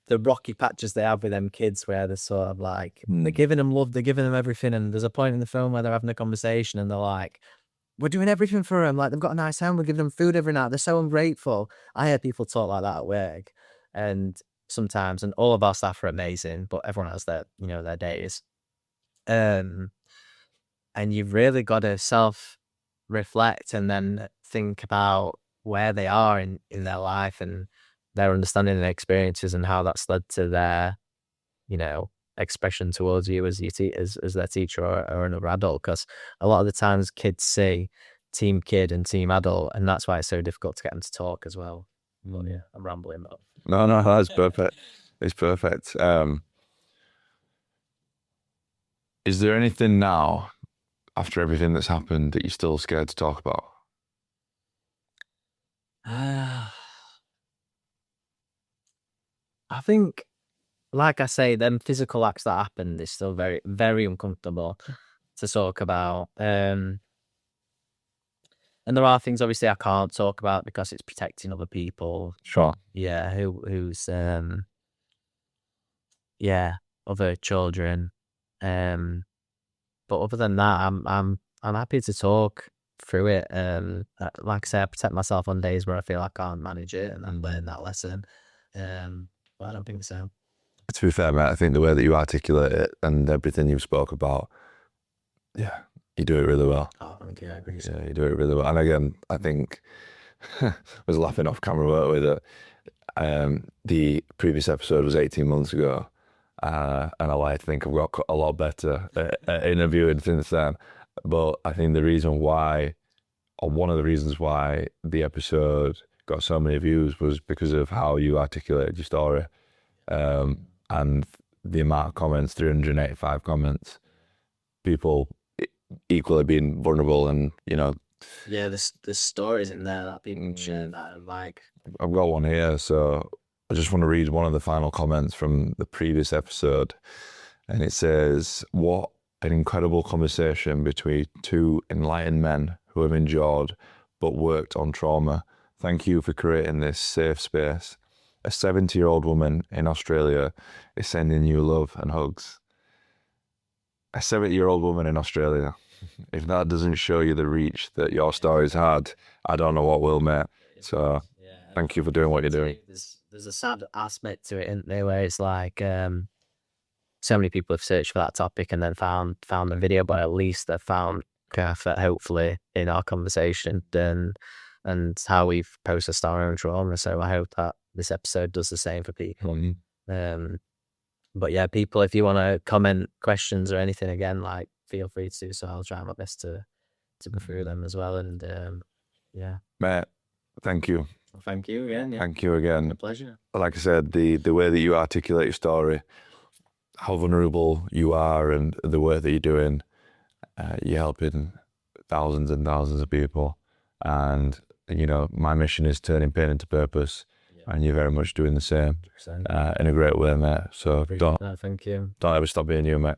The rocky patches they have with them kids, where they're sort of like they're giving them love, they're giving them everything, and there's a point in the film where they're having a conversation and they're like, we're doing everything for them, like they've got a nice home, we're giving them food every night, they're so ungrateful. I hear people talk like that at work, and sometimes, and all of our staff are amazing, but everyone has their their days, and you've really got to self-reflect and then think about where they are in their life and their understanding and experiences, and how that's led to their expression towards you as as their teacher or another adult. Because a lot of the times kids see team kid and team adult, and that's why it's so difficult to get them to talk as well. But yeah, I'm rambling, but No, that's perfect. It's perfect. Is there anything now, after everything that's happened, that you're still scared to talk about? I think, like I say, them physical acts that happened is still very, very uncomfortable to talk about. And there are things obviously I can't talk about because it's protecting other people. Sure. Yeah, who's other children. But other than that, I'm happy to talk through it. Like I say, I protect myself on days where I feel I can't manage it, and I'm learning that lesson. But I don't think so. To be fair, mate, I think the way that you articulate it and everything you've spoke about, yeah, you do it really well. Oh, thank you. I agree. Yeah, you do it really well. And again, I think I was laughing off camera, weren't we, that the previous episode was 18 months ago. And I like to think I've got a lot better at interviewing since then. But I think the reason why, or one of the reasons why the episode got so many views was because of how you articulated your story. And the amount of comments, 385 comments, people equally being vulnerable and, Yeah, there's stories in there that people share that I like. I've got one here, so I just want to read one of the final comments from the previous episode. And it says, what an incredible conversation between two enlightened men who have endured but worked on trauma. Thank you for creating this safe space. A 70-year-old woman in Australia is sending you love and hugs. A 70-year-old woman in Australia. If that doesn't show you the reach that your story's had, I don't know what will, mate. So thank you for doing what you're doing. There's a sad aspect to it, isn't there, where it's like so many people have searched for that topic and then found the video, but at least they've found comfort, hopefully, in our conversation and how we've processed our own trauma. So I hope that this episode does the same for people. But yeah, people, if you want to comment questions or anything, again, like, feel free to. So I'll try my best to go through them as well. And yeah, mate, thank you. Well, thank you again. Yeah. Thank you again. A pleasure. Like I said, the way that you articulate your story, how vulnerable you are, and the work that you're doing, you're helping thousands and thousands of people. And my mission is turning pain into purpose. And you're very much doing the same in a great way, mate. So thank you. Don't ever stop being you, mate.